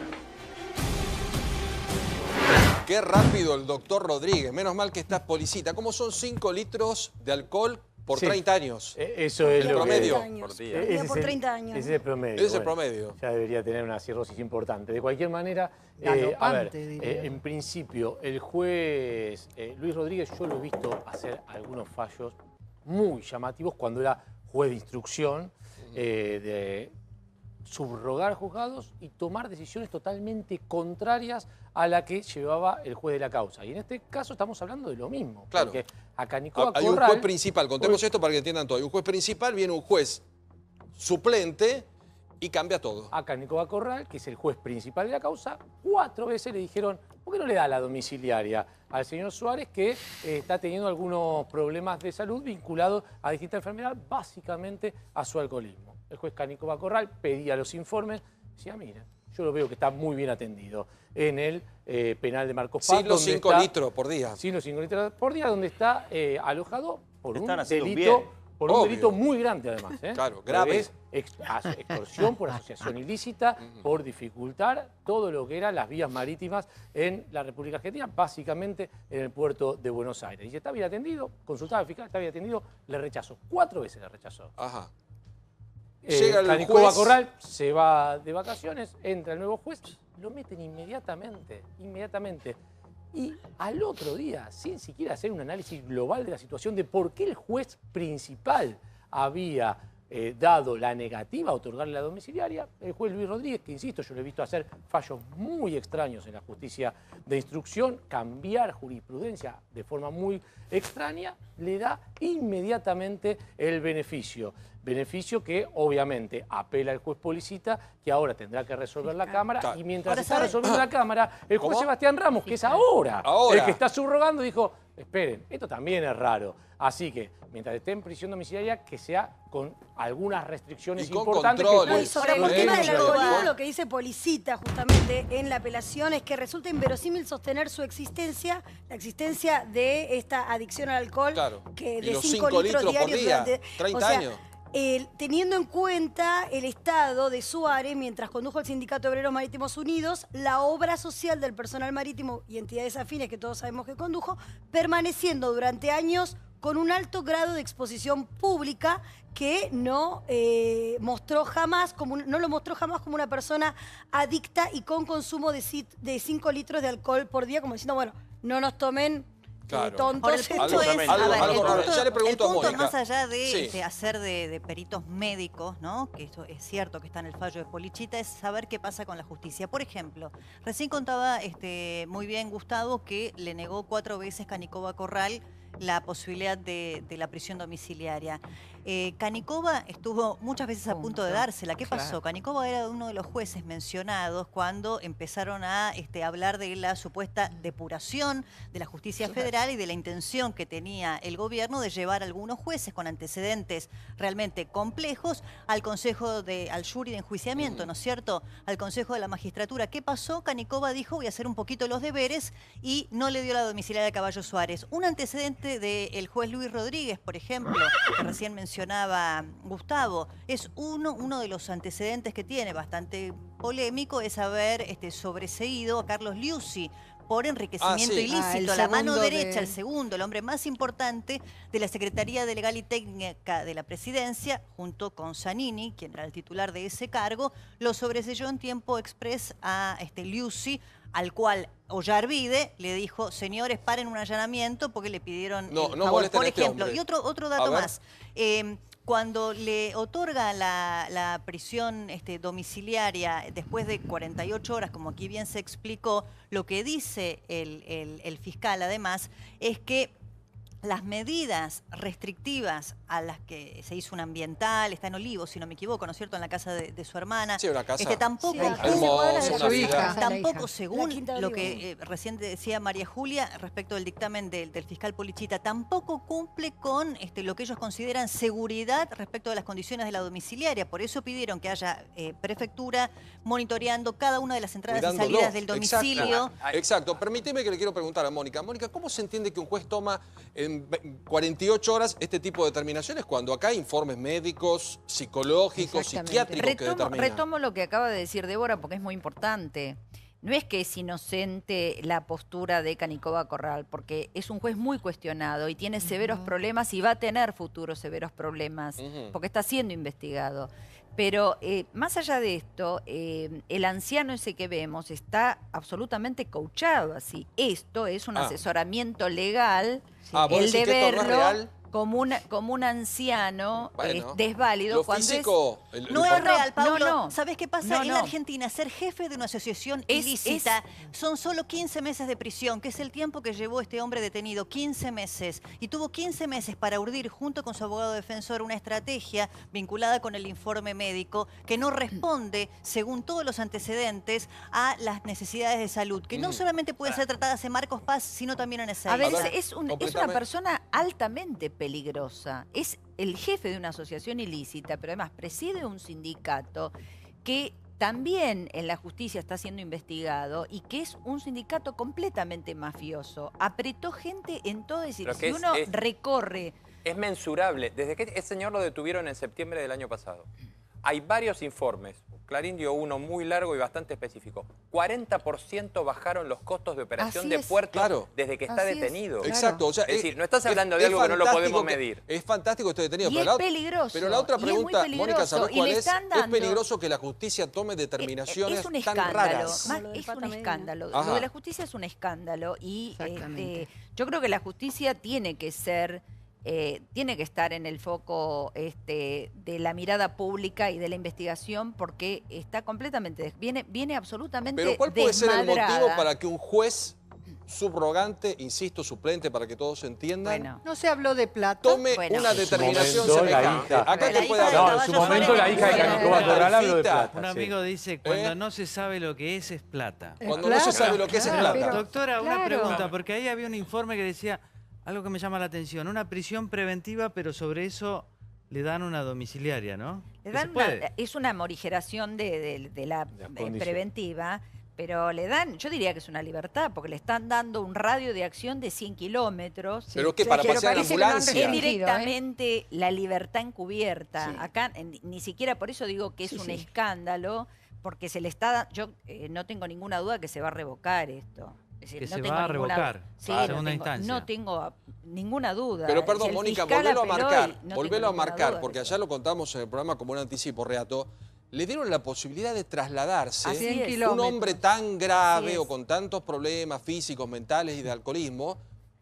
[SPEAKER 1] Qué rápido el doctor Rodríguez. Menos mal que está Policita. ¿Cómo son 5 litros de alcohol por 30 años?
[SPEAKER 25] Eso es
[SPEAKER 1] el promedio.
[SPEAKER 25] Por día.
[SPEAKER 23] Por 30 años.
[SPEAKER 25] Ese es el promedio.
[SPEAKER 1] Ese es el promedio.
[SPEAKER 25] Ya debería tener una cirrosis importante. De cualquier manera, a ver, en principio, el juez Luis Rodríguez, yo lo he visto hacer algunos fallos muy llamativos cuando era juez de instrucción, de subrogar juzgados y tomar decisiones totalmente contrarias a la que llevaba el juez de la causa. Y en este caso estamos hablando de lo mismo.
[SPEAKER 1] Claro.
[SPEAKER 25] Porque a Canicoba
[SPEAKER 1] Hay
[SPEAKER 25] Corral,
[SPEAKER 1] un juez principal, contemos esto para que entiendan todo. Hay un juez principal, viene un juez suplente y cambia todo.
[SPEAKER 25] A Canicoba Corral, que es el juez principal de la causa, 4 veces le dijeron, ¿por qué no le da la domiciliaria al señor Suárez, que está teniendo algunos problemas de salud vinculados a distintas enfermedades, básicamente a su alcoholismo? El juez Canicoba Corral pedía los informes, decía, mire, yo lo veo que está muy bien atendido en el penal de Marcos Paz.
[SPEAKER 1] Sin los 5 litros por día.
[SPEAKER 25] Sin los 5 litros por día, donde está alojado por un
[SPEAKER 4] Están haciendo un
[SPEAKER 25] delito...
[SPEAKER 4] bien.
[SPEAKER 25] Por un delito muy grande, además.
[SPEAKER 1] Claro, grave.
[SPEAKER 25] Es extorsión por asociación ilícita, por dificultar todo lo que eran las vías marítimas en la República Argentina, básicamente en el puerto de Buenos Aires. Y está bien atendido, consultaba al fiscal, está bien atendido, le rechazó. 4 veces le rechazó.
[SPEAKER 1] Ajá. Llega el
[SPEAKER 25] Canicoba
[SPEAKER 1] juez.
[SPEAKER 25] Corral se va de vacaciones, entra el nuevo juez, lo meten inmediatamente. Y al otro día, sin siquiera hacer un análisis global de la situación de por qué el juez principal había dado la negativa a otorgarle la domiciliaria, el juez Luis Rodríguez, que insisto, yo lo he visto hacer fallos muy extraños en la justicia de instrucción, cambiar jurisprudencia de forma muy extraña, le da inmediatamente el beneficio. Beneficio que obviamente apela el juez Policita, que ahora tendrá que resolver la Cámara, y mientras está resolviendo la Cámara, el juez Sebastián Ramos, que es ahora el que está subrogando, dijo, esperen, esto también es raro. Así que, mientras esté en prisión domiciliaria, que sea con algunas restricciones importantes.
[SPEAKER 5] Y sobre el tema del alcoholismo, lo que dice Policita justamente en la apelación es que resulta inverosímil sostener su existencia, la existencia de esta adicción al alcohol, que de 5 litros diarios durante
[SPEAKER 1] 30 años.
[SPEAKER 5] Teniendo en cuenta el estado de Suárez, mientras condujo el Sindicato de Obreros Marítimos Unidos, la obra social del personal marítimo y entidades afines que todos sabemos que condujo, permaneciendo durante años con un alto grado de exposición pública que no lo mostró jamás como una persona adicta y con consumo de 5 litros de alcohol por día, como diciendo, bueno, no nos tomen tontos.
[SPEAKER 11] El punto más allá de hacer de peritos médicos, ¿no? Que eso es cierto que está en el fallo de Policita, es saber qué pasa con la justicia. Por ejemplo, recién contaba muy bien Gustavo que le negó 4 veces Canicoba Corral la posibilidad de la prisión domiciliaria. Canicoba estuvo muchas veces a punto de dársela. ¿Qué pasó? Canicoba era uno de los jueces mencionados cuando empezaron a hablar de la supuesta depuración de la justicia federal y de la intención que tenía el gobierno de llevar a algunos jueces con antecedentes realmente complejos al al jury de enjuiciamiento, ¿no es cierto? Al Consejo de la Magistratura. ¿Qué pasó? Canicoba dijo, voy a hacer un poquito los deberes y no le dio la domiciliaria a Caballo Suárez. Un antecedente del juez Luis Rodríguez, por ejemplo, que recién mencionaba Gustavo, es uno de los antecedentes que tiene, bastante polémico, es haber sobreseído a Carlos Liuzzi por enriquecimiento ilícito, la mano derecha, el segundo, el hombre más importante de la Secretaría de Legal y Técnica de la Presidencia, junto con Zanini, quien era el titular de ese cargo, lo sobreseyó en tiempo express a Liuzzi, al cual Ollarvide le dijo, señores, paren un allanamiento porque le pidieron favor, por ejemplo. Y otro dato más. Cuando le otorga la prisión domiciliaria después de 48 horas, como aquí bien se explicó, lo que dice el fiscal además es que las medidas restrictivas a las que se hizo un ambiental, está en Olivos, si no me equivoco, ¿no es cierto?, en la casa de su hermana.
[SPEAKER 1] Sí, una casa
[SPEAKER 11] Tampoco, tampoco según lo que recién decía María Julia respecto del dictamen del fiscal Policita, tampoco cumple con lo que ellos consideran seguridad respecto de las condiciones de la domiciliaria. Por eso pidieron que haya prefectura monitoreando cada una de las entradas y salidas del domicilio.
[SPEAKER 1] Exacto. Permíteme que le quiero preguntar a Mónica. Mónica, ¿cómo se entiende que un juez toma en 48 horas este tipo de determinaciones cuando acá hay informes médicos, psicológicos, psiquiátricos que determinan?
[SPEAKER 16] Retomo lo que acaba de decir Débora porque es muy importante. No es que es inocente la postura de Canicoba Corral, porque es un juez muy cuestionado y tiene severos problemas y va a tener futuros severos problemas, porque está siendo investigado. Pero más allá de esto, el anciano ese que vemos está absolutamente coachado así. Esto es un asesoramiento legal, el de verlo como un anciano desválido.
[SPEAKER 1] Lo
[SPEAKER 16] cuando
[SPEAKER 1] físico,
[SPEAKER 11] no es real, Paulo.
[SPEAKER 16] No.
[SPEAKER 11] ¿Sabés qué pasa? En la Argentina, ser jefe de una asociación ilícita son solo 15 meses de prisión, que es el tiempo que llevó este hombre detenido, 15 meses. Y tuvo 15 meses para urdir, junto con su abogado defensor, una estrategia vinculada con el informe médico que no responde, según todos los antecedentes, a las necesidades de salud, que no solamente pueden ser tratadas en Marcos Paz, sino también en Ezeiza.
[SPEAKER 16] A ver, es una persona altamente peligrosa. Es el jefe de una asociación ilícita, pero además preside un sindicato que también en la justicia está siendo investigado y que es un sindicato completamente mafioso. Apretó gente en todo, es decir,
[SPEAKER 4] Pero
[SPEAKER 16] si
[SPEAKER 4] que
[SPEAKER 16] uno recorre...
[SPEAKER 4] Es mensurable. Desde que ese señor lo detuvieron en septiembre del año pasado, hay varios informes. Clarín dio uno muy largo y bastante específico. 40% bajaron los costos de operación
[SPEAKER 16] Así
[SPEAKER 4] de
[SPEAKER 16] es.
[SPEAKER 4] puertos desde que está detenido.
[SPEAKER 1] Exacto. O sea,
[SPEAKER 4] es decir, no estás hablando de algo que no lo podemos medir.
[SPEAKER 1] Es fantástico este detenido.
[SPEAKER 16] Y
[SPEAKER 1] pero
[SPEAKER 16] es peligroso.
[SPEAKER 1] Pero la otra
[SPEAKER 16] y es muy
[SPEAKER 1] pregunta,
[SPEAKER 16] peligroso,
[SPEAKER 1] Mónica, ¿sabés
[SPEAKER 16] y
[SPEAKER 1] cuál
[SPEAKER 16] le
[SPEAKER 1] es?
[SPEAKER 16] están
[SPEAKER 1] Es
[SPEAKER 16] dando-
[SPEAKER 1] peligroso que la justicia tome determinaciones
[SPEAKER 16] es un
[SPEAKER 1] tan
[SPEAKER 16] escándalo.
[SPEAKER 1] raras.
[SPEAKER 16] Es un escándalo.
[SPEAKER 1] Ajá.
[SPEAKER 16] Lo de la justicia es un escándalo y yo creo que la justicia tiene que ser, tiene que estar en el foco de la mirada pública y de la investigación porque está completamente, viene absolutamente
[SPEAKER 1] Pero ¿cuál puede ser el motivo
[SPEAKER 16] desmadrada.
[SPEAKER 1] para que un juez subrogante, insisto, suplente para que todos entiendan,
[SPEAKER 6] No se habló de plata.
[SPEAKER 1] tome una determinación semejante? Acá te puede
[SPEAKER 25] No,
[SPEAKER 1] hablar.
[SPEAKER 25] en su momento la hija de Canicoba Corral habló de plata.
[SPEAKER 7] Un amigo dice, cuando no se sabe lo que es plata.
[SPEAKER 1] Cuando no se sabe lo que es plata.
[SPEAKER 7] Doctora, una
[SPEAKER 1] Claro.
[SPEAKER 7] pregunta, porque ahí había un informe que decía algo que me llama la atención, una prisión preventiva, pero sobre eso le dan una domiciliaria, ¿no?
[SPEAKER 16] Le
[SPEAKER 7] ¿Que
[SPEAKER 16] dan
[SPEAKER 7] se puede?
[SPEAKER 16] es una morificación de la
[SPEAKER 7] condición.
[SPEAKER 16] preventiva, pero le dan, yo diría que es una libertad, porque le están dando un radio de acción de 100 kilómetros.
[SPEAKER 1] ¿Pero qué, para pasear en ambulancia?
[SPEAKER 16] Es directamente la libertad encubierta. Acá ni siquiera, por eso digo que es un escándalo, porque se le está... Yo no tengo ninguna duda que se va a revocar esto. Es decir,
[SPEAKER 7] Que
[SPEAKER 16] no
[SPEAKER 7] se
[SPEAKER 16] tengo
[SPEAKER 7] va a
[SPEAKER 16] ninguna-
[SPEAKER 7] revocar,
[SPEAKER 16] Sí,
[SPEAKER 7] en
[SPEAKER 16] no
[SPEAKER 7] segunda
[SPEAKER 16] tengo,
[SPEAKER 7] instancia.
[SPEAKER 16] no tengo ninguna duda.
[SPEAKER 1] Pero
[SPEAKER 16] Si
[SPEAKER 1] perdón,
[SPEAKER 16] el
[SPEAKER 1] Mónica,
[SPEAKER 16] fiscal
[SPEAKER 1] volvelo a
[SPEAKER 16] apeló
[SPEAKER 1] marcar,
[SPEAKER 16] y no tengo
[SPEAKER 1] volvelo a
[SPEAKER 16] ninguna
[SPEAKER 1] marcar,
[SPEAKER 16] duda.
[SPEAKER 1] porque allá lo contamos en el programa como un anticipo, Reato. Le dieron la posibilidad de trasladarse
[SPEAKER 16] Así es. 100
[SPEAKER 1] un hombre tan
[SPEAKER 16] Así
[SPEAKER 1] grave
[SPEAKER 16] es.
[SPEAKER 1] o con tantos problemas físicos, mentales y de alcoholismo.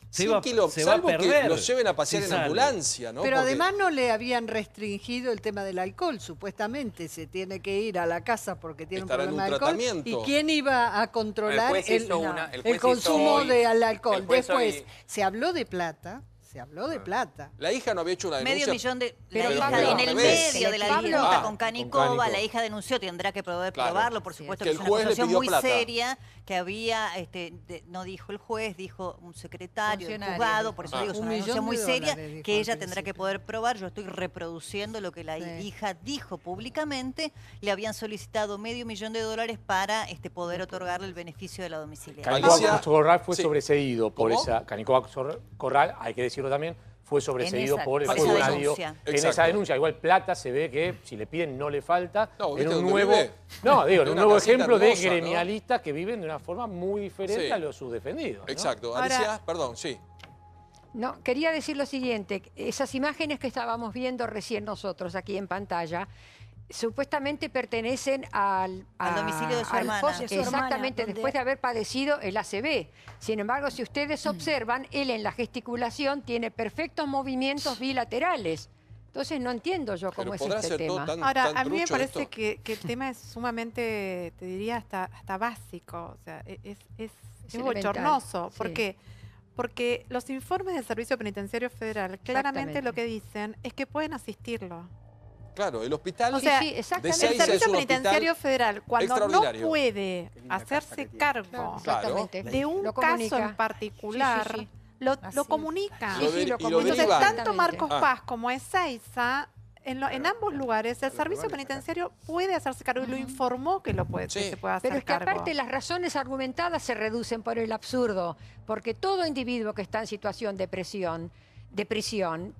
[SPEAKER 7] Se va a
[SPEAKER 1] salvo que
[SPEAKER 7] perder
[SPEAKER 1] los lleven a pasear
[SPEAKER 7] si
[SPEAKER 1] en
[SPEAKER 7] sale.
[SPEAKER 1] ambulancia, ¿no?
[SPEAKER 6] Pero
[SPEAKER 1] Porque-
[SPEAKER 6] además no le habían restringido el tema del alcohol. Supuestamente se tiene que ir a la casa porque tiene
[SPEAKER 1] Estará en
[SPEAKER 6] un problema
[SPEAKER 1] un
[SPEAKER 6] de alcohol.
[SPEAKER 1] tratamiento.
[SPEAKER 6] ¿Y quién iba a controlar
[SPEAKER 4] El juez hizo una- el juez
[SPEAKER 6] consumo
[SPEAKER 4] hizo hoy-
[SPEAKER 6] del alcohol?
[SPEAKER 4] el juez
[SPEAKER 6] Después
[SPEAKER 4] hoy-
[SPEAKER 6] se habló de plata. Se habló de plata.
[SPEAKER 1] La hija no había hecho una denuncia.
[SPEAKER 11] Medio millón de...
[SPEAKER 1] Pero
[SPEAKER 11] La hija
[SPEAKER 1] Pablo,
[SPEAKER 11] en
[SPEAKER 1] al
[SPEAKER 11] el
[SPEAKER 1] revés.
[SPEAKER 11] medio de la
[SPEAKER 1] Pablo.
[SPEAKER 11] disputa
[SPEAKER 1] Ah,
[SPEAKER 11] con
[SPEAKER 1] con
[SPEAKER 11] Canicoba,
[SPEAKER 1] Canico.
[SPEAKER 11] la hija denunció, tendrá que poder
[SPEAKER 1] Claro.
[SPEAKER 11] probarlo, por supuesto
[SPEAKER 1] Que
[SPEAKER 11] que
[SPEAKER 1] el
[SPEAKER 11] es una
[SPEAKER 1] juez le
[SPEAKER 11] acusación
[SPEAKER 1] pidió
[SPEAKER 11] muy
[SPEAKER 1] plata.
[SPEAKER 11] seria, que había, no dijo el juez, dijo un secretario del
[SPEAKER 16] Funcionario,
[SPEAKER 11] juzgado,
[SPEAKER 16] dijo.
[SPEAKER 11] por eso
[SPEAKER 16] Ah.
[SPEAKER 11] digo, es
[SPEAKER 16] $1
[SPEAKER 11] una denuncia
[SPEAKER 16] millón
[SPEAKER 11] muy
[SPEAKER 16] de
[SPEAKER 11] seria,
[SPEAKER 16] dólares, dijo
[SPEAKER 11] que
[SPEAKER 16] al
[SPEAKER 11] ella tendrá que poder probar. Yo estoy reproduciendo lo que la hija dijo públicamente. Le habían solicitado $500,000 para poder otorgarle el beneficio de la domiciliaria.
[SPEAKER 25] Canicoba Corral fue
[SPEAKER 1] Sí.
[SPEAKER 25] sobreseído por
[SPEAKER 1] ¿Cómo?
[SPEAKER 25] esa... Canicoba Corral, hay que decirlo también, fue sobreseído
[SPEAKER 11] esa-
[SPEAKER 25] por el
[SPEAKER 11] por esa
[SPEAKER 25] funcionario
[SPEAKER 11] denuncia.
[SPEAKER 25] en
[SPEAKER 1] Exacto.
[SPEAKER 25] esa denuncia. Igual plata se ve que si le piden no le falta.
[SPEAKER 1] No,
[SPEAKER 25] en
[SPEAKER 1] ¿viste
[SPEAKER 25] un
[SPEAKER 1] dónde
[SPEAKER 25] nuevo,
[SPEAKER 1] vive?
[SPEAKER 25] no, digo, en
[SPEAKER 1] En
[SPEAKER 25] un
[SPEAKER 1] una
[SPEAKER 25] nuevo
[SPEAKER 1] casita
[SPEAKER 25] ejemplo de
[SPEAKER 1] hermosa, ¿no?
[SPEAKER 25] gremialistas que viven de una forma muy diferente
[SPEAKER 1] Sí.
[SPEAKER 25] a los sus defendidos. ¿no?
[SPEAKER 1] Exacto.
[SPEAKER 15] Ahora-
[SPEAKER 1] Alicia, perdón, sí.
[SPEAKER 15] No, quería decir lo siguiente, esas imágenes que estábamos viendo recién nosotros aquí en pantalla, supuestamente pertenecen al
[SPEAKER 11] domicilio de su
[SPEAKER 15] al
[SPEAKER 11] hermana.
[SPEAKER 15] post-
[SPEAKER 11] De su hermana,
[SPEAKER 15] exactamente,
[SPEAKER 11] donde-
[SPEAKER 15] después de haber padecido el ACV. Sin embargo, si ustedes observan, él en la gesticulación tiene perfectos movimientos bilaterales. Entonces no entiendo yo cómo es
[SPEAKER 1] podrá
[SPEAKER 15] este
[SPEAKER 1] ser todo
[SPEAKER 15] tema.
[SPEAKER 1] tan-
[SPEAKER 12] Ahora,
[SPEAKER 1] tan
[SPEAKER 12] a mí me
[SPEAKER 1] trucho
[SPEAKER 12] parece
[SPEAKER 1] esto.
[SPEAKER 12] que el tema es sumamente, te diría, hasta básico. O sea, es
[SPEAKER 15] elemental,
[SPEAKER 12] bochornoso.
[SPEAKER 15] sí.
[SPEAKER 12] ¿Por qué? Porque los informes del Servicio Penitenciario Federal claramente
[SPEAKER 15] Exactamente.
[SPEAKER 12] lo que dicen es que pueden asistirlo.
[SPEAKER 1] Claro, el hospital
[SPEAKER 12] O sea,
[SPEAKER 15] sí,
[SPEAKER 12] el
[SPEAKER 15] exactamente.
[SPEAKER 1] de Ezeiza es
[SPEAKER 12] Servicio
[SPEAKER 1] un hospital
[SPEAKER 12] Penitenciario Federal, cuando no
[SPEAKER 1] extraordinario.
[SPEAKER 12] puede hacerse cargo
[SPEAKER 15] Exactamente.
[SPEAKER 12] de un
[SPEAKER 15] Lo
[SPEAKER 12] caso
[SPEAKER 15] comunica.
[SPEAKER 12] en particular,
[SPEAKER 15] Sí, sí, sí.
[SPEAKER 12] lo
[SPEAKER 15] Así es.
[SPEAKER 12] comunica.
[SPEAKER 1] Lo de- y lo
[SPEAKER 12] Entonces,
[SPEAKER 1] derivan.
[SPEAKER 12] tanto Marcos
[SPEAKER 1] Ah.
[SPEAKER 12] Paz como Ezeiza, en ambos lugares, el Servicio Penitenciario puede hacerse cargo y lo informó que que se puede hacer
[SPEAKER 15] Pero es que
[SPEAKER 12] cargo.
[SPEAKER 15] aparte las razones argumentadas se reducen por el absurdo, porque todo individuo que está en situación de prisión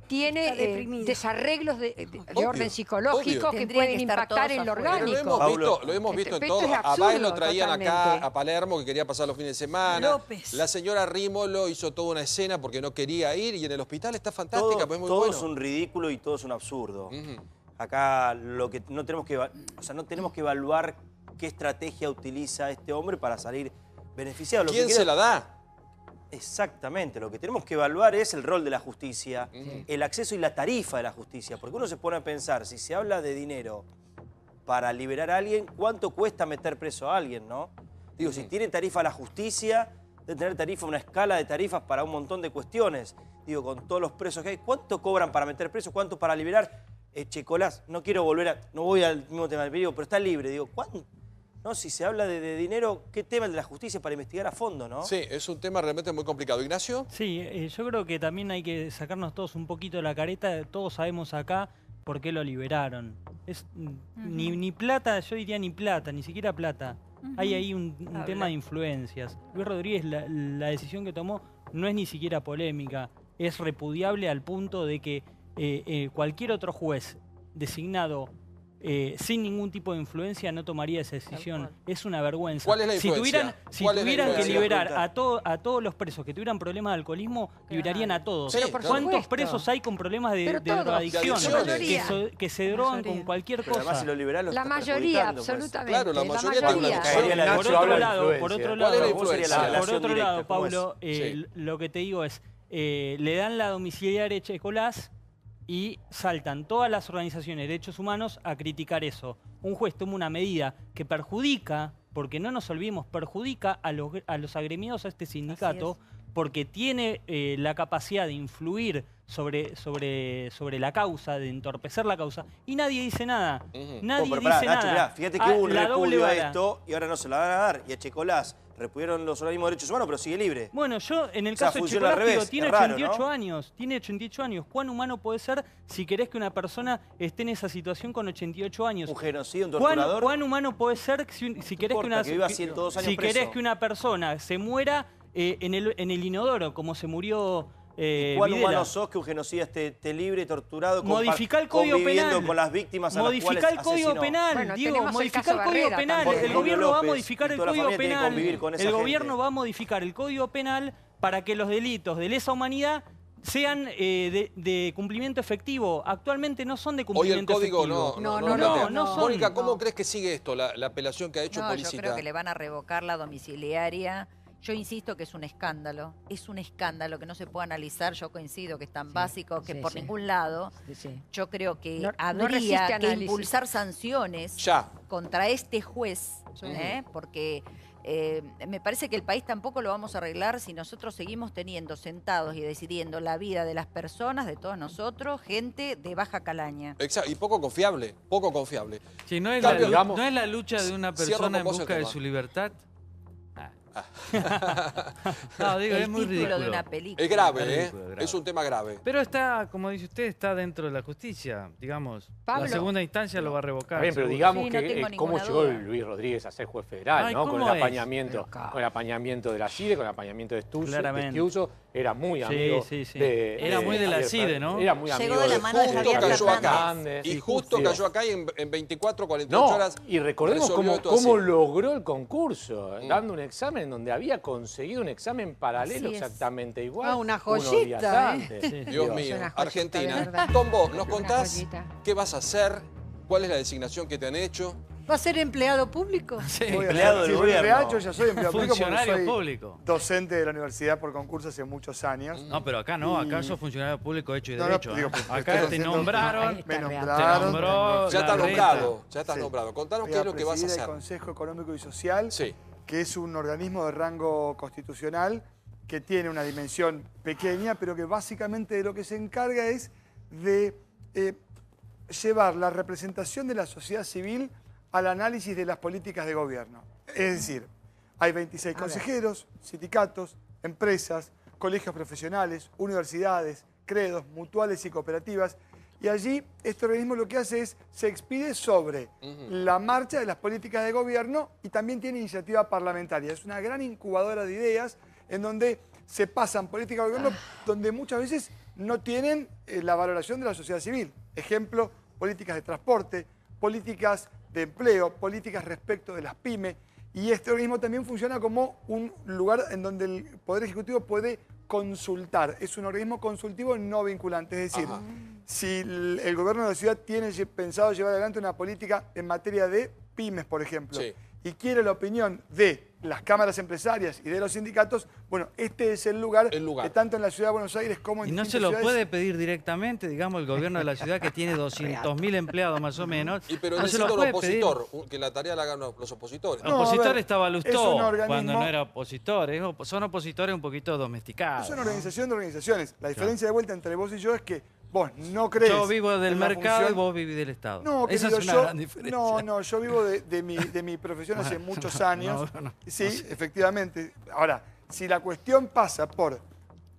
[SPEAKER 15] tiene
[SPEAKER 5] Está deprimido.
[SPEAKER 15] desarreglos de
[SPEAKER 1] Obvio,
[SPEAKER 15] orden psicológico
[SPEAKER 1] obvio.
[SPEAKER 15] que
[SPEAKER 11] Tendrían
[SPEAKER 15] pueden
[SPEAKER 11] que estar
[SPEAKER 15] impactar
[SPEAKER 11] todos
[SPEAKER 15] en lo
[SPEAKER 11] afuera.
[SPEAKER 1] Pero
[SPEAKER 15] orgánico.
[SPEAKER 1] lo hemos visto en
[SPEAKER 15] Esto
[SPEAKER 1] todo.
[SPEAKER 15] es
[SPEAKER 1] A Baez lo
[SPEAKER 15] absurdo
[SPEAKER 1] traían acá
[SPEAKER 15] totalmente.
[SPEAKER 1] a Palermo, que quería pasar los fines de semana.
[SPEAKER 5] López.
[SPEAKER 1] La señora Rímolo hizo toda una escena porque no quería ir y en el hospital está fantástica,
[SPEAKER 8] Todo,
[SPEAKER 1] pues es muy
[SPEAKER 8] todo
[SPEAKER 1] bueno.
[SPEAKER 8] es un ridículo y todo es un absurdo.
[SPEAKER 1] Ujú.
[SPEAKER 8] Acá lo que no tenemos que, no tenemos que evaluar qué estrategia utiliza este hombre para salir beneficiado. Lo que
[SPEAKER 1] ¿Quién
[SPEAKER 8] quiero-
[SPEAKER 1] se la da?
[SPEAKER 8] Exactamente, lo que tenemos que evaluar es el rol de la justicia, el acceso y la tarifa de la justicia, porque uno se pone a pensar, si se habla de dinero para liberar a alguien, ¿cuánto cuesta meter preso a alguien, no? Digo, si tiene tarifa la justicia, debe tener tarifa, una escala de tarifas para un montón de cuestiones. Digo, con todos los presos que hay, ¿cuánto cobran para meter preso? ¿Cuánto para liberar? Checolás, no quiero volver a, no voy al mismo tema del periódico, pero está libre. Digo, ¿cuánto? No, si se habla de dinero, ¿qué tema el de la justicia para investigar a fondo, no?
[SPEAKER 1] Sí, es un tema realmente muy complicado. Ignacio.
[SPEAKER 9] Sí, yo creo que también hay que sacarnos todos un poquito de la careta. Todos sabemos acá
[SPEAKER 2] por qué lo liberaron. Ni plata, yo diría ni plata, ni siquiera plata. Hay ahí un tema de influencias. Luis Rodríguez, la decisión que tomó no es ni siquiera polémica, es repudiable al punto de que cualquier otro juez designado sin ningún tipo de influencia no tomaría esa decisión. Es una vergüenza.
[SPEAKER 1] ¿Cuál es la influencia?
[SPEAKER 2] Si tuvieran que liberar a todos los presos que tuvieran problemas de alcoholismo, liberarían a todos.
[SPEAKER 1] Sí,
[SPEAKER 2] ¿Cuántos presos hay con problemas de drogadicción? Que se drogan con cualquier cosa.
[SPEAKER 8] Además, si lo liberal lo
[SPEAKER 15] La
[SPEAKER 8] está
[SPEAKER 15] mayoría,
[SPEAKER 8] perjudicando, pues.
[SPEAKER 15] absolutamente.
[SPEAKER 1] Claro, la mayoría
[SPEAKER 15] la
[SPEAKER 1] tiene una
[SPEAKER 15] mayoría.
[SPEAKER 2] Por otro lado, Pablo, lo que te digo es, le dan la domiciliaria a Echecolás y saltan todas las organizaciones de derechos humanos a criticar eso. Un juez toma una medida que perjudica, porque no nos olvidemos, perjudica a los agremiados a este sindicato, porque tiene la capacidad de influir sobre la causa, de entorpecer la causa, y nadie dice nada. Nadie dice nada.
[SPEAKER 8] Mirá, fíjate que hubo un repudio a esto y ahora no se la van a dar. Y a Echecolás repudiaron los organismos de derechos humanos, pero sigue libre.
[SPEAKER 2] Bueno, yo en el
[SPEAKER 8] O sea,
[SPEAKER 2] caso de
[SPEAKER 8] funciona al
[SPEAKER 2] Echecolás,
[SPEAKER 8] revés,
[SPEAKER 2] tiene
[SPEAKER 8] es raro,
[SPEAKER 2] 88
[SPEAKER 8] ¿no?
[SPEAKER 2] años. Tiene 88 años. ¿Cuán humano puede ser si querés que una persona esté en esa situación con 88 años?
[SPEAKER 8] Un genocidio, un torturador.
[SPEAKER 2] ¿Cuán humano puede ser si querés que una persona se muera en el inodoro, como se murió
[SPEAKER 8] ¿Cuán
[SPEAKER 2] Videla?
[SPEAKER 8] humano sos que un genocida esté libre, torturado,
[SPEAKER 2] modificar el Código
[SPEAKER 8] conviviendo
[SPEAKER 2] Penal.
[SPEAKER 8] con las víctimas a las cuales
[SPEAKER 2] Modificar el Código
[SPEAKER 8] asesinó?
[SPEAKER 2] Penal,
[SPEAKER 15] Bueno,
[SPEAKER 2] Diego,
[SPEAKER 15] tenemos el
[SPEAKER 2] modificar
[SPEAKER 15] caso
[SPEAKER 2] el Código
[SPEAKER 15] Barrera
[SPEAKER 2] Penal.
[SPEAKER 15] también.
[SPEAKER 2] El gobierno va a
[SPEAKER 8] López
[SPEAKER 2] modificar
[SPEAKER 8] y
[SPEAKER 2] el
[SPEAKER 8] toda la
[SPEAKER 2] Código
[SPEAKER 8] familia tiene que
[SPEAKER 2] Penal.
[SPEAKER 8] convivir con esa
[SPEAKER 2] El
[SPEAKER 8] gente.
[SPEAKER 2] gobierno va a modificar el Código Penal para que los delitos de lesa humanidad sean de cumplimiento efectivo. Actualmente no son de
[SPEAKER 1] Hoy el
[SPEAKER 2] código
[SPEAKER 1] código
[SPEAKER 2] no son.
[SPEAKER 1] Mónica, ¿cómo crees que sigue esto, la apelación que ha hecho
[SPEAKER 16] No,
[SPEAKER 1] Policita?
[SPEAKER 16] yo creo que le van a revocar la domiciliaria. Yo insisto que es un escándalo que no se puede analizar. Yo coincido que es tan básico que por ningún lado. Yo creo que
[SPEAKER 15] No
[SPEAKER 16] habría
[SPEAKER 15] resiste
[SPEAKER 16] que
[SPEAKER 15] análisis.
[SPEAKER 16] impulsar sanciones contra este juez, porque me parece que el país tampoco lo vamos a arreglar si nosotros seguimos teniendo sentados y decidiendo la vida de las personas, de todos nosotros, gente de baja calaña.
[SPEAKER 1] Exacto, y poco confiable, poco confiable.
[SPEAKER 7] Sí, no es la lucha de una
[SPEAKER 1] Cierro
[SPEAKER 7] persona en
[SPEAKER 1] con vos el
[SPEAKER 7] busca de
[SPEAKER 1] tema.
[SPEAKER 7] su libertad. No, digo, es muy ridículo.
[SPEAKER 16] de una película.
[SPEAKER 1] Es grave,
[SPEAKER 7] ridículo,
[SPEAKER 1] es un tema grave.
[SPEAKER 7] Pero está, como dice usted, está dentro de la justicia, digamos.
[SPEAKER 15] Pablo.
[SPEAKER 7] La segunda instancia lo va a revocar.
[SPEAKER 25] Está bien, pero
[SPEAKER 7] seguro.
[SPEAKER 25] digamos
[SPEAKER 16] Sí, no
[SPEAKER 25] que
[SPEAKER 16] tengo
[SPEAKER 25] cómo
[SPEAKER 16] ninguna
[SPEAKER 25] llegó
[SPEAKER 16] duda.
[SPEAKER 25] Luis Rodríguez a ser juez federal,
[SPEAKER 7] Ay,
[SPEAKER 25] ¿no? Con
[SPEAKER 7] ¿cómo
[SPEAKER 25] el
[SPEAKER 7] es?
[SPEAKER 25] apañamiento de la CIDE, con el apañamiento de
[SPEAKER 7] Claramente.
[SPEAKER 25] Estiuso, era muy amigo
[SPEAKER 7] Era muy de la CIDE, ¿no?
[SPEAKER 25] Era muy amigo
[SPEAKER 16] Llegó de la mano de Javier
[SPEAKER 1] cayó acá.
[SPEAKER 25] Fernández.
[SPEAKER 1] Y justo cayó acá y en 24, 48
[SPEAKER 25] No,
[SPEAKER 1] horas.
[SPEAKER 25] y recordemos
[SPEAKER 1] resolvió esto
[SPEAKER 25] cómo
[SPEAKER 1] así.
[SPEAKER 25] logró el concurso, dando un examen donde había conseguido un examen paralelo
[SPEAKER 16] Así es.
[SPEAKER 25] exactamente igual.
[SPEAKER 6] Una
[SPEAKER 25] unos
[SPEAKER 6] joyita,
[SPEAKER 25] días antes.
[SPEAKER 1] Dios
[SPEAKER 25] Digo,
[SPEAKER 1] mío,
[SPEAKER 15] una joyita, de
[SPEAKER 1] Argentina.
[SPEAKER 15] verdad.
[SPEAKER 1] Tombo, ¿nos
[SPEAKER 15] Una
[SPEAKER 1] contás
[SPEAKER 15] joyita.
[SPEAKER 1] qué vas a hacer? ¿Cuál es la designación que te han hecho?
[SPEAKER 6] ¿Va a ser empleado público?
[SPEAKER 8] Empleado del
[SPEAKER 3] Sí,
[SPEAKER 8] gobierno.
[SPEAKER 3] en realidad yo ya soy empleado público porque
[SPEAKER 7] Funcionario
[SPEAKER 3] soy
[SPEAKER 7] público.
[SPEAKER 3] docente de la universidad por concurso hace muchos años.
[SPEAKER 7] No, pero acá no, acá sos funcionario público hecho y
[SPEAKER 3] No, no,
[SPEAKER 7] derecho.
[SPEAKER 3] digo,
[SPEAKER 7] ¿eh?
[SPEAKER 3] pues,
[SPEAKER 7] Acá
[SPEAKER 3] estoy
[SPEAKER 7] te
[SPEAKER 3] haciendo-
[SPEAKER 7] nombraron,
[SPEAKER 3] Me
[SPEAKER 7] te
[SPEAKER 3] nombraron.
[SPEAKER 7] nombró
[SPEAKER 1] Ya
[SPEAKER 7] la
[SPEAKER 1] está
[SPEAKER 7] reta.
[SPEAKER 1] nombrado, ya está
[SPEAKER 3] Sí.
[SPEAKER 1] nombrado. Contanos
[SPEAKER 3] Voy
[SPEAKER 1] qué es lo que vas a
[SPEAKER 3] presidir
[SPEAKER 1] hacer.
[SPEAKER 3] el Consejo Económico y Social,
[SPEAKER 1] Sí.
[SPEAKER 3] que es un organismo de rango constitucional que tiene una dimensión pequeña, pero que básicamente de lo que se encarga es de llevar la representación de la sociedad civil al análisis de las políticas de gobierno. Es decir, hay 26 consejeros, sindicatos, empresas, colegios profesionales, universidades, credos, mutuales y cooperativas. Y allí este organismo lo que hace es, se expide sobre la marcha de las políticas de gobierno y también tiene iniciativa parlamentaria. Es una gran incubadora de ideas en donde se pasan políticas de gobierno donde muchas veces no tienen la valoración de la sociedad civil. Ejemplo, políticas de transporte, políticas de empleo, políticas respecto de las pymes. Y este organismo también funciona como un lugar en donde el Poder Ejecutivo puede consultar. Es un organismo consultivo no vinculante. Es decir, si el gobierno de la ciudad tiene pensado llevar adelante una política en materia de pymes, por ejemplo, y quiere la opinión de las cámaras empresarias y de los sindicatos, bueno, este es el lugar que tanto en la ciudad de Buenos Aires como en
[SPEAKER 7] Y no
[SPEAKER 3] distintas
[SPEAKER 7] se lo
[SPEAKER 3] ciudades...
[SPEAKER 7] puede pedir directamente, digamos, el gobierno de la ciudad que tiene 200.000 empleados más o menos.
[SPEAKER 1] Y pero
[SPEAKER 7] no se lo
[SPEAKER 1] necesito un
[SPEAKER 7] puede
[SPEAKER 1] opositor, que la tarea la hagan los opositores.
[SPEAKER 7] pedir. Opositor estaba
[SPEAKER 3] es
[SPEAKER 7] Lustó
[SPEAKER 3] un organismo-
[SPEAKER 7] cuando no era opositor. Son opositores un poquito domesticados.
[SPEAKER 3] Es una organización de organizaciones. La diferencia de vuelta entre vos y yo es que vos no crees...
[SPEAKER 7] Yo vivo del
[SPEAKER 3] en la
[SPEAKER 7] mercado
[SPEAKER 3] función-
[SPEAKER 7] y vos vivís del Estado.
[SPEAKER 3] No,
[SPEAKER 7] Esa
[SPEAKER 3] querido,
[SPEAKER 7] es una
[SPEAKER 3] yo,
[SPEAKER 7] gran diferencia.
[SPEAKER 3] no, yo vivo de mi profesión hace
[SPEAKER 7] Bueno,
[SPEAKER 3] muchos años.
[SPEAKER 7] no,
[SPEAKER 3] Sí, efectivamente. Ahora, si la cuestión pasa por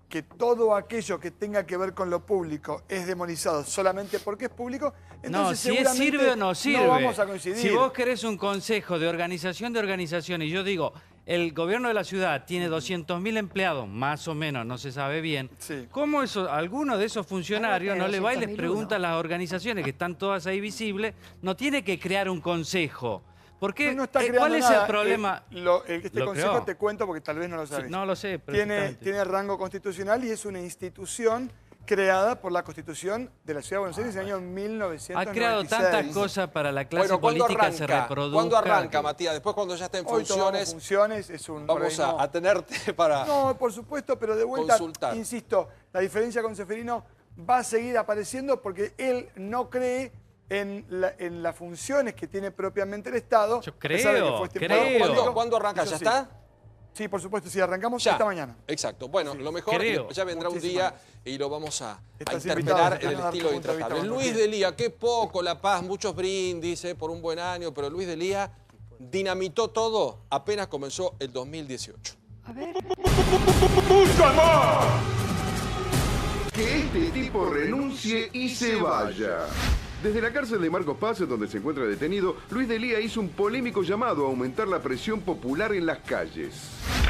[SPEAKER 3] que todo aquello que tenga que ver con lo público es demonizado solamente porque es público, entonces
[SPEAKER 7] No, si
[SPEAKER 3] seguramente
[SPEAKER 7] sirve o no sirve.
[SPEAKER 3] no vamos a coincidir.
[SPEAKER 7] Si vos querés un consejo de organizaciones, yo digo, el gobierno de la ciudad tiene 200.000 empleados, más o menos, no se sabe bien.
[SPEAKER 3] Sí.
[SPEAKER 7] ¿Cómo alguno de esos funcionarios no le va y les
[SPEAKER 15] 200.001.
[SPEAKER 7] pregunta a las organizaciones que están todas ahí visibles? No tiene que crear un consejo. ¿Por qué?
[SPEAKER 3] No está creando
[SPEAKER 7] ¿Cuál es
[SPEAKER 3] nada.
[SPEAKER 7] el problema?
[SPEAKER 3] Este
[SPEAKER 7] Lo
[SPEAKER 3] consejo
[SPEAKER 7] creó.
[SPEAKER 3] te cuento porque tal vez no lo sabes.
[SPEAKER 7] Sí, no lo sé,
[SPEAKER 3] Tiene rango constitucional y es una institución creada por la Constitución de la Ciudad de Buenos Aires en el año 1996.
[SPEAKER 7] Ha creado tantas cosas para la clase
[SPEAKER 1] Bueno, ¿cuándo
[SPEAKER 7] política
[SPEAKER 1] arranca?
[SPEAKER 7] se reproduzca.
[SPEAKER 1] ¿Cuándo arranca, Matías? Después cuando ya esté en
[SPEAKER 3] Hoy tomamos
[SPEAKER 1] funciones,
[SPEAKER 3] funciones, es un
[SPEAKER 1] vamos a tenerte para
[SPEAKER 3] No, por supuesto, pero de vuelta,
[SPEAKER 1] consultar.
[SPEAKER 3] insisto, la diferencia con Ceferino va a seguir apareciendo porque él no cree en las funciones que tiene propiamente el Estado.
[SPEAKER 7] Yo
[SPEAKER 3] a pesar de que
[SPEAKER 7] creo,
[SPEAKER 3] fue estipulado
[SPEAKER 7] creo.
[SPEAKER 3] político.
[SPEAKER 1] ¿Cuándo arranca?
[SPEAKER 3] Eso
[SPEAKER 1] ¿Ya
[SPEAKER 3] sí.
[SPEAKER 1] está?
[SPEAKER 3] Sí, por supuesto, sí, arrancamos
[SPEAKER 1] Ya.
[SPEAKER 3] esta mañana.
[SPEAKER 1] Exacto. Bueno, lo mejor
[SPEAKER 7] creo.
[SPEAKER 1] ya vendrá un
[SPEAKER 3] Muchísimas
[SPEAKER 1] día y lo vamos a
[SPEAKER 3] Estás
[SPEAKER 1] interpelar
[SPEAKER 3] invitado,
[SPEAKER 1] en el
[SPEAKER 3] estás a dar
[SPEAKER 1] estilo
[SPEAKER 3] tu punto de vista
[SPEAKER 1] intratable.
[SPEAKER 3] cuando
[SPEAKER 1] Luis
[SPEAKER 3] quieras.
[SPEAKER 1] Delía, qué poco La Paz, muchos brindis por un buen año, pero Luis Delía dinamitó todo apenas comenzó el 2018.
[SPEAKER 15] A ver.
[SPEAKER 9] Que este tipo renuncie y se vaya. Desde la cárcel de Marcos Paz, donde se encuentra detenido, Luis Delía hizo un polémico llamado a aumentar la presión popular en las calles.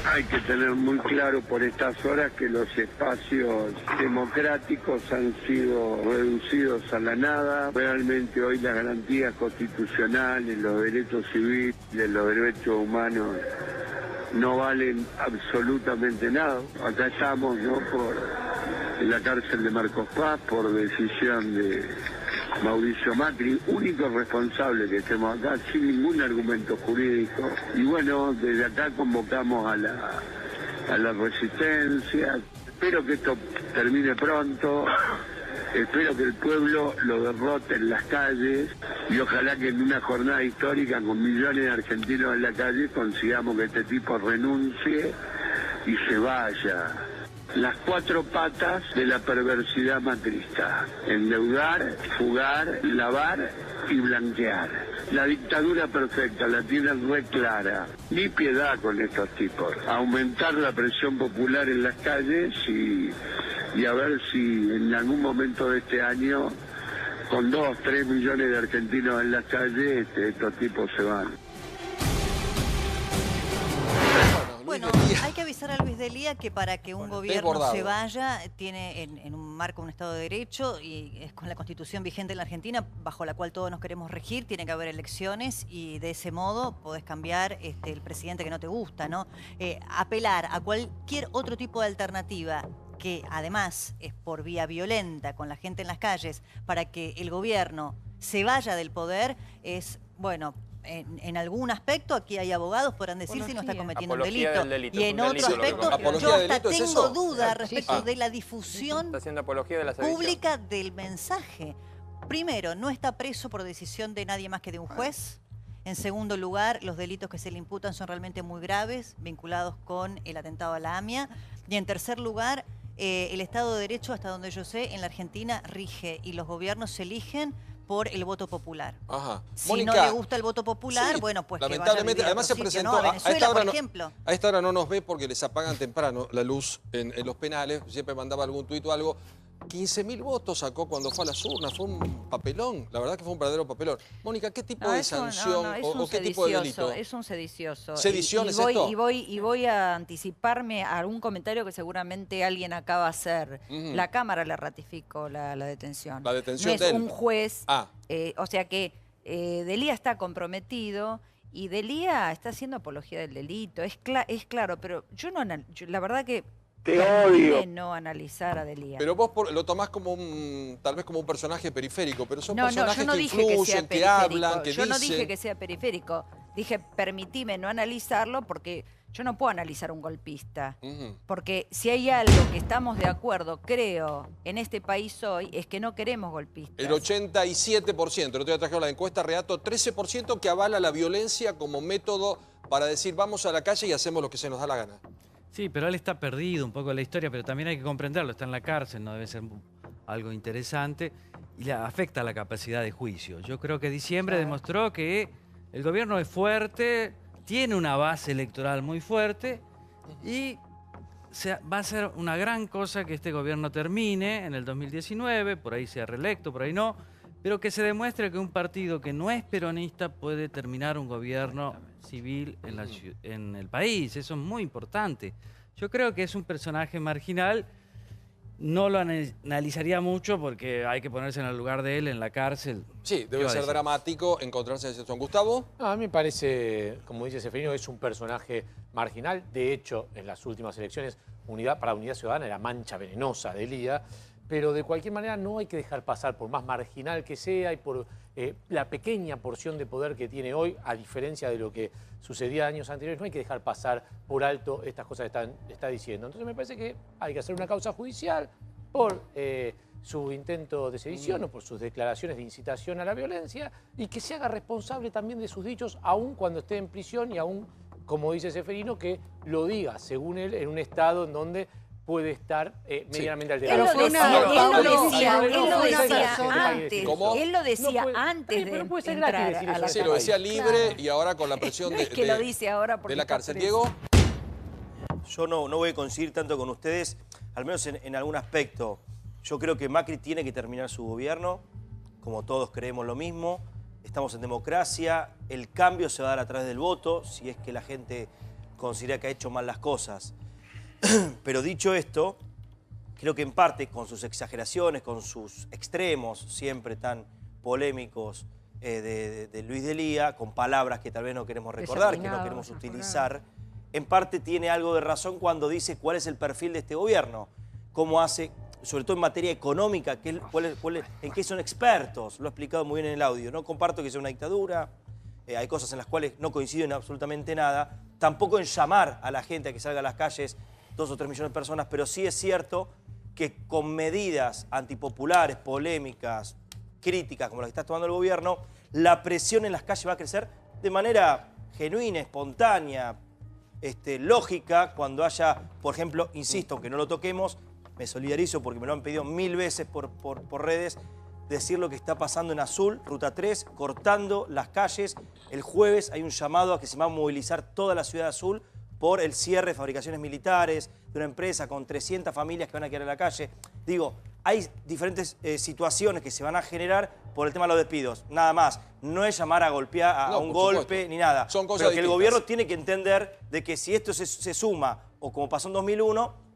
[SPEAKER 24] Hay que tener muy claro por estas horas que los espacios democráticos han sido reducidos a la nada. Realmente hoy las garantías constitucionales, los derechos civiles, los derechos humanos no valen absolutamente nada. Acá estamos, ¿no?, en la cárcel de Marcos Paz por decisión de Mauricio Macri, único responsable que estemos acá, sin ningún argumento jurídico. Y bueno, desde acá convocamos a la resistencia. Espero que esto termine pronto. Espero que el pueblo lo derrote en las calles y ojalá que en una jornada histórica con millones de argentinos en la calle consigamos que este tipo renuncie y se vaya. Las cuatro patas de la perversidad macrista: endeudar, fugar, lavar y blanquear. La dictadura perfecta la tienen re clara. Ni piedad con estos tipos. Aumentar la presión popular en las calles y a ver si en algún momento de este año, con 2, 3 millones de argentinos en las calles, estos tipos se van.
[SPEAKER 11] Bueno, hay que avisar a Luis Delía que para que un gobierno
[SPEAKER 1] desbordado.
[SPEAKER 11] se vaya, tiene en un marco un Estado de Derecho y es con la Constitución vigente en la Argentina, bajo la cual todos nos queremos regir, tiene que haber elecciones y de ese modo podés cambiar el presidente que no te gusta, ¿no? Apelar a cualquier otro tipo de alternativa que además es por vía violenta con la gente en las calles para que el gobierno se vaya del poder es, bueno, en algún aspecto, aquí hay abogados, podrán decir si no está cometiendo un
[SPEAKER 4] Apología
[SPEAKER 11] delito.
[SPEAKER 4] del delito,
[SPEAKER 11] Y
[SPEAKER 4] es
[SPEAKER 11] en
[SPEAKER 4] un
[SPEAKER 11] otro
[SPEAKER 4] delito lo que
[SPEAKER 11] aspecto,
[SPEAKER 4] comete.
[SPEAKER 11] yo
[SPEAKER 1] ¿Apología del
[SPEAKER 11] hasta
[SPEAKER 1] delito es
[SPEAKER 11] tengo
[SPEAKER 1] eso?
[SPEAKER 11] duda respecto de la difusión
[SPEAKER 4] Está haciendo apología de la sedición.
[SPEAKER 11] pública del mensaje. Primero, no está preso por decisión de nadie más que de un juez. En segundo lugar, los delitos que se le imputan son realmente muy graves, vinculados con el atentado a la AMIA. Y en tercer lugar, el Estado de Derecho, hasta donde yo sé, en la Argentina rige y los gobiernos se eligen por el voto popular.
[SPEAKER 1] Ajá.
[SPEAKER 11] Si
[SPEAKER 1] Mónica,
[SPEAKER 11] no le gusta el voto popular,
[SPEAKER 1] sí,
[SPEAKER 11] bueno, pues que vaya a
[SPEAKER 1] lamentablemente,
[SPEAKER 11] vivir a
[SPEAKER 1] además se
[SPEAKER 11] otro sitio,
[SPEAKER 1] presentó
[SPEAKER 11] ¿no? A
[SPEAKER 1] a
[SPEAKER 11] Venezuela,
[SPEAKER 1] esta hora
[SPEAKER 11] por
[SPEAKER 1] no,
[SPEAKER 11] ejemplo.
[SPEAKER 1] a esta hora no nos ve porque les apagan temprano la luz en los penales. Siempre mandaba algún tuit o algo. 15.000 votos sacó cuando fue a las urnas. Fue un papelón. La verdad que fue un verdadero papelón. Mónica, ¿qué tipo de sanción o qué tipo de delito?
[SPEAKER 16] Es un sedicioso.
[SPEAKER 1] ¿Sedición es
[SPEAKER 16] voy,
[SPEAKER 1] esto?
[SPEAKER 16] Y voy a anticiparme a algún comentario que seguramente alguien acaba de hacer. La Cámara le ratificó la detención.
[SPEAKER 1] La detención
[SPEAKER 16] no
[SPEAKER 1] de
[SPEAKER 16] es
[SPEAKER 1] él.
[SPEAKER 16] un juez.
[SPEAKER 1] Ah.
[SPEAKER 16] O sea que Delía está comprometido y Delía está haciendo apología del delito. Es claro, pero yo no la verdad que
[SPEAKER 24] Te odio.
[SPEAKER 16] no analizar a Delía.
[SPEAKER 1] Pero vos lo tomás como tal vez como un personaje periférico, pero son
[SPEAKER 16] No,
[SPEAKER 1] personajes
[SPEAKER 16] yo no
[SPEAKER 1] que
[SPEAKER 16] dije que sea
[SPEAKER 1] influyen, que
[SPEAKER 16] periférico.
[SPEAKER 1] hablan, que
[SPEAKER 16] yo
[SPEAKER 1] dicen.
[SPEAKER 16] no dije que sea periférico. Dije, permitime no analizarlo porque yo no puedo analizar un golpista. Porque si hay algo que estamos de acuerdo, creo, en este país hoy, es que no queremos golpistas.
[SPEAKER 1] El 87%, el otro día trajeron la encuesta Reato, 13% que avala la violencia como método para decir vamos a la calle y hacemos lo que se nos da la gana.
[SPEAKER 7] Sí, pero él está perdido un poco en la historia, pero también hay que comprenderlo. Está en la cárcel, no debe ser algo interesante y le afecta la capacidad de juicio. Yo creo que diciembre demostró que el gobierno es fuerte, tiene una base electoral muy fuerte y va a ser una gran cosa que este gobierno termine en el 2019, por ahí sea reelecto, por ahí no, pero que se demuestre que un partido que no es peronista puede terminar un gobierno civil en el país. Eso es muy importante. Yo creo que es un personaje marginal. No lo analizaría mucho porque hay que ponerse en el lugar de él en la cárcel.
[SPEAKER 1] Sí, debe ser dramático encontrarse en esa situación. Gustavo.
[SPEAKER 25] No, a mí me parece, como dice Seferino, es un personaje marginal. De hecho, en las últimas elecciones, para Unidad Ciudadana era mancha venenosa de Lía. Pero de cualquier manera no hay que dejar pasar, por más marginal que sea y por la pequeña porción de poder que tiene hoy, a diferencia de lo que sucedía años anteriores, no hay que dejar pasar por alto estas cosas que está diciendo. Entonces me parece que hay que hacer una causa judicial por su intento de sedición o por sus declaraciones de incitación a la violencia y que se haga responsable también de sus dichos, aun cuando esté en prisión y aun, como dice Seferino, que lo diga, según él, en un estado en donde puede estar medianamente alterado.
[SPEAKER 16] Él lo decía antes de entrar a la cárcel.
[SPEAKER 1] Sí, lo decía libre y ahora con la presión
[SPEAKER 16] que lo dice ahora
[SPEAKER 1] de la cárcel. Diego.
[SPEAKER 8] Yo no voy a coincidir tanto con ustedes, al menos en algún aspecto. Yo creo que Macri tiene que terminar su gobierno, como todos creemos lo mismo. Estamos en democracia, el cambio se va a dar a través del voto, si es que la gente considera que ha hecho mal las cosas. Pero dicho esto, creo que en parte con sus exageraciones, con sus extremos siempre tan polémicos de Luis de Lía, con palabras que tal vez no queremos recordar, que no queremos utilizar, en parte tiene algo de razón cuando dice cuál es el perfil de este gobierno, cómo hace, sobre todo en materia económica, en qué son expertos, lo ha explicado muy bien en el audio. No comparto que sea una dictadura, hay cosas en las cuales no coincido en absolutamente nada, tampoco en llamar a la gente a que salga a las calles 2 o 3 millones de personas, pero sí es cierto que con medidas antipopulares, polémicas, críticas como las que está tomando el gobierno, la presión en las calles va a crecer de manera genuina, espontánea, lógica, cuando haya, por ejemplo, insisto, aunque no lo toquemos, me solidarizo porque me lo han pedido 1000 veces por redes, decir lo que está pasando en Azul, Ruta 3, cortando las calles. El jueves hay un llamado a que se va a movilizar toda la ciudad de Azul por el cierre de fabricaciones militares de una empresa con 300 familias que van a quedar en la calle. Digo, hay diferentes situaciones que se van a generar por el tema de los despidos. Nada más. No es llamar a golpear a un golpe ni nada.
[SPEAKER 1] Son cosas
[SPEAKER 8] pero que
[SPEAKER 1] distintas.
[SPEAKER 8] el gobierno tiene que entender de que si esto se suma, o como pasó en 2001,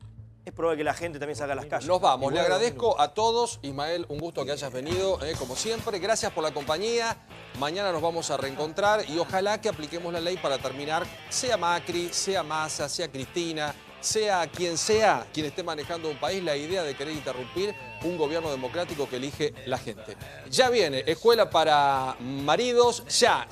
[SPEAKER 8] es probable que la gente también salga a las calles.
[SPEAKER 1] Nos vamos. Le agradezco a todos. Ismael, un gusto que hayas venido, como siempre. Gracias por la compañía. Mañana nos vamos a reencontrar y ojalá que apliquemos la ley para terminar, sea Macri, sea Massa, sea Cristina, sea quien esté manejando un país, la idea de querer interrumpir un gobierno democrático que elige la gente. Ya viene Escuela para Maridos, ya.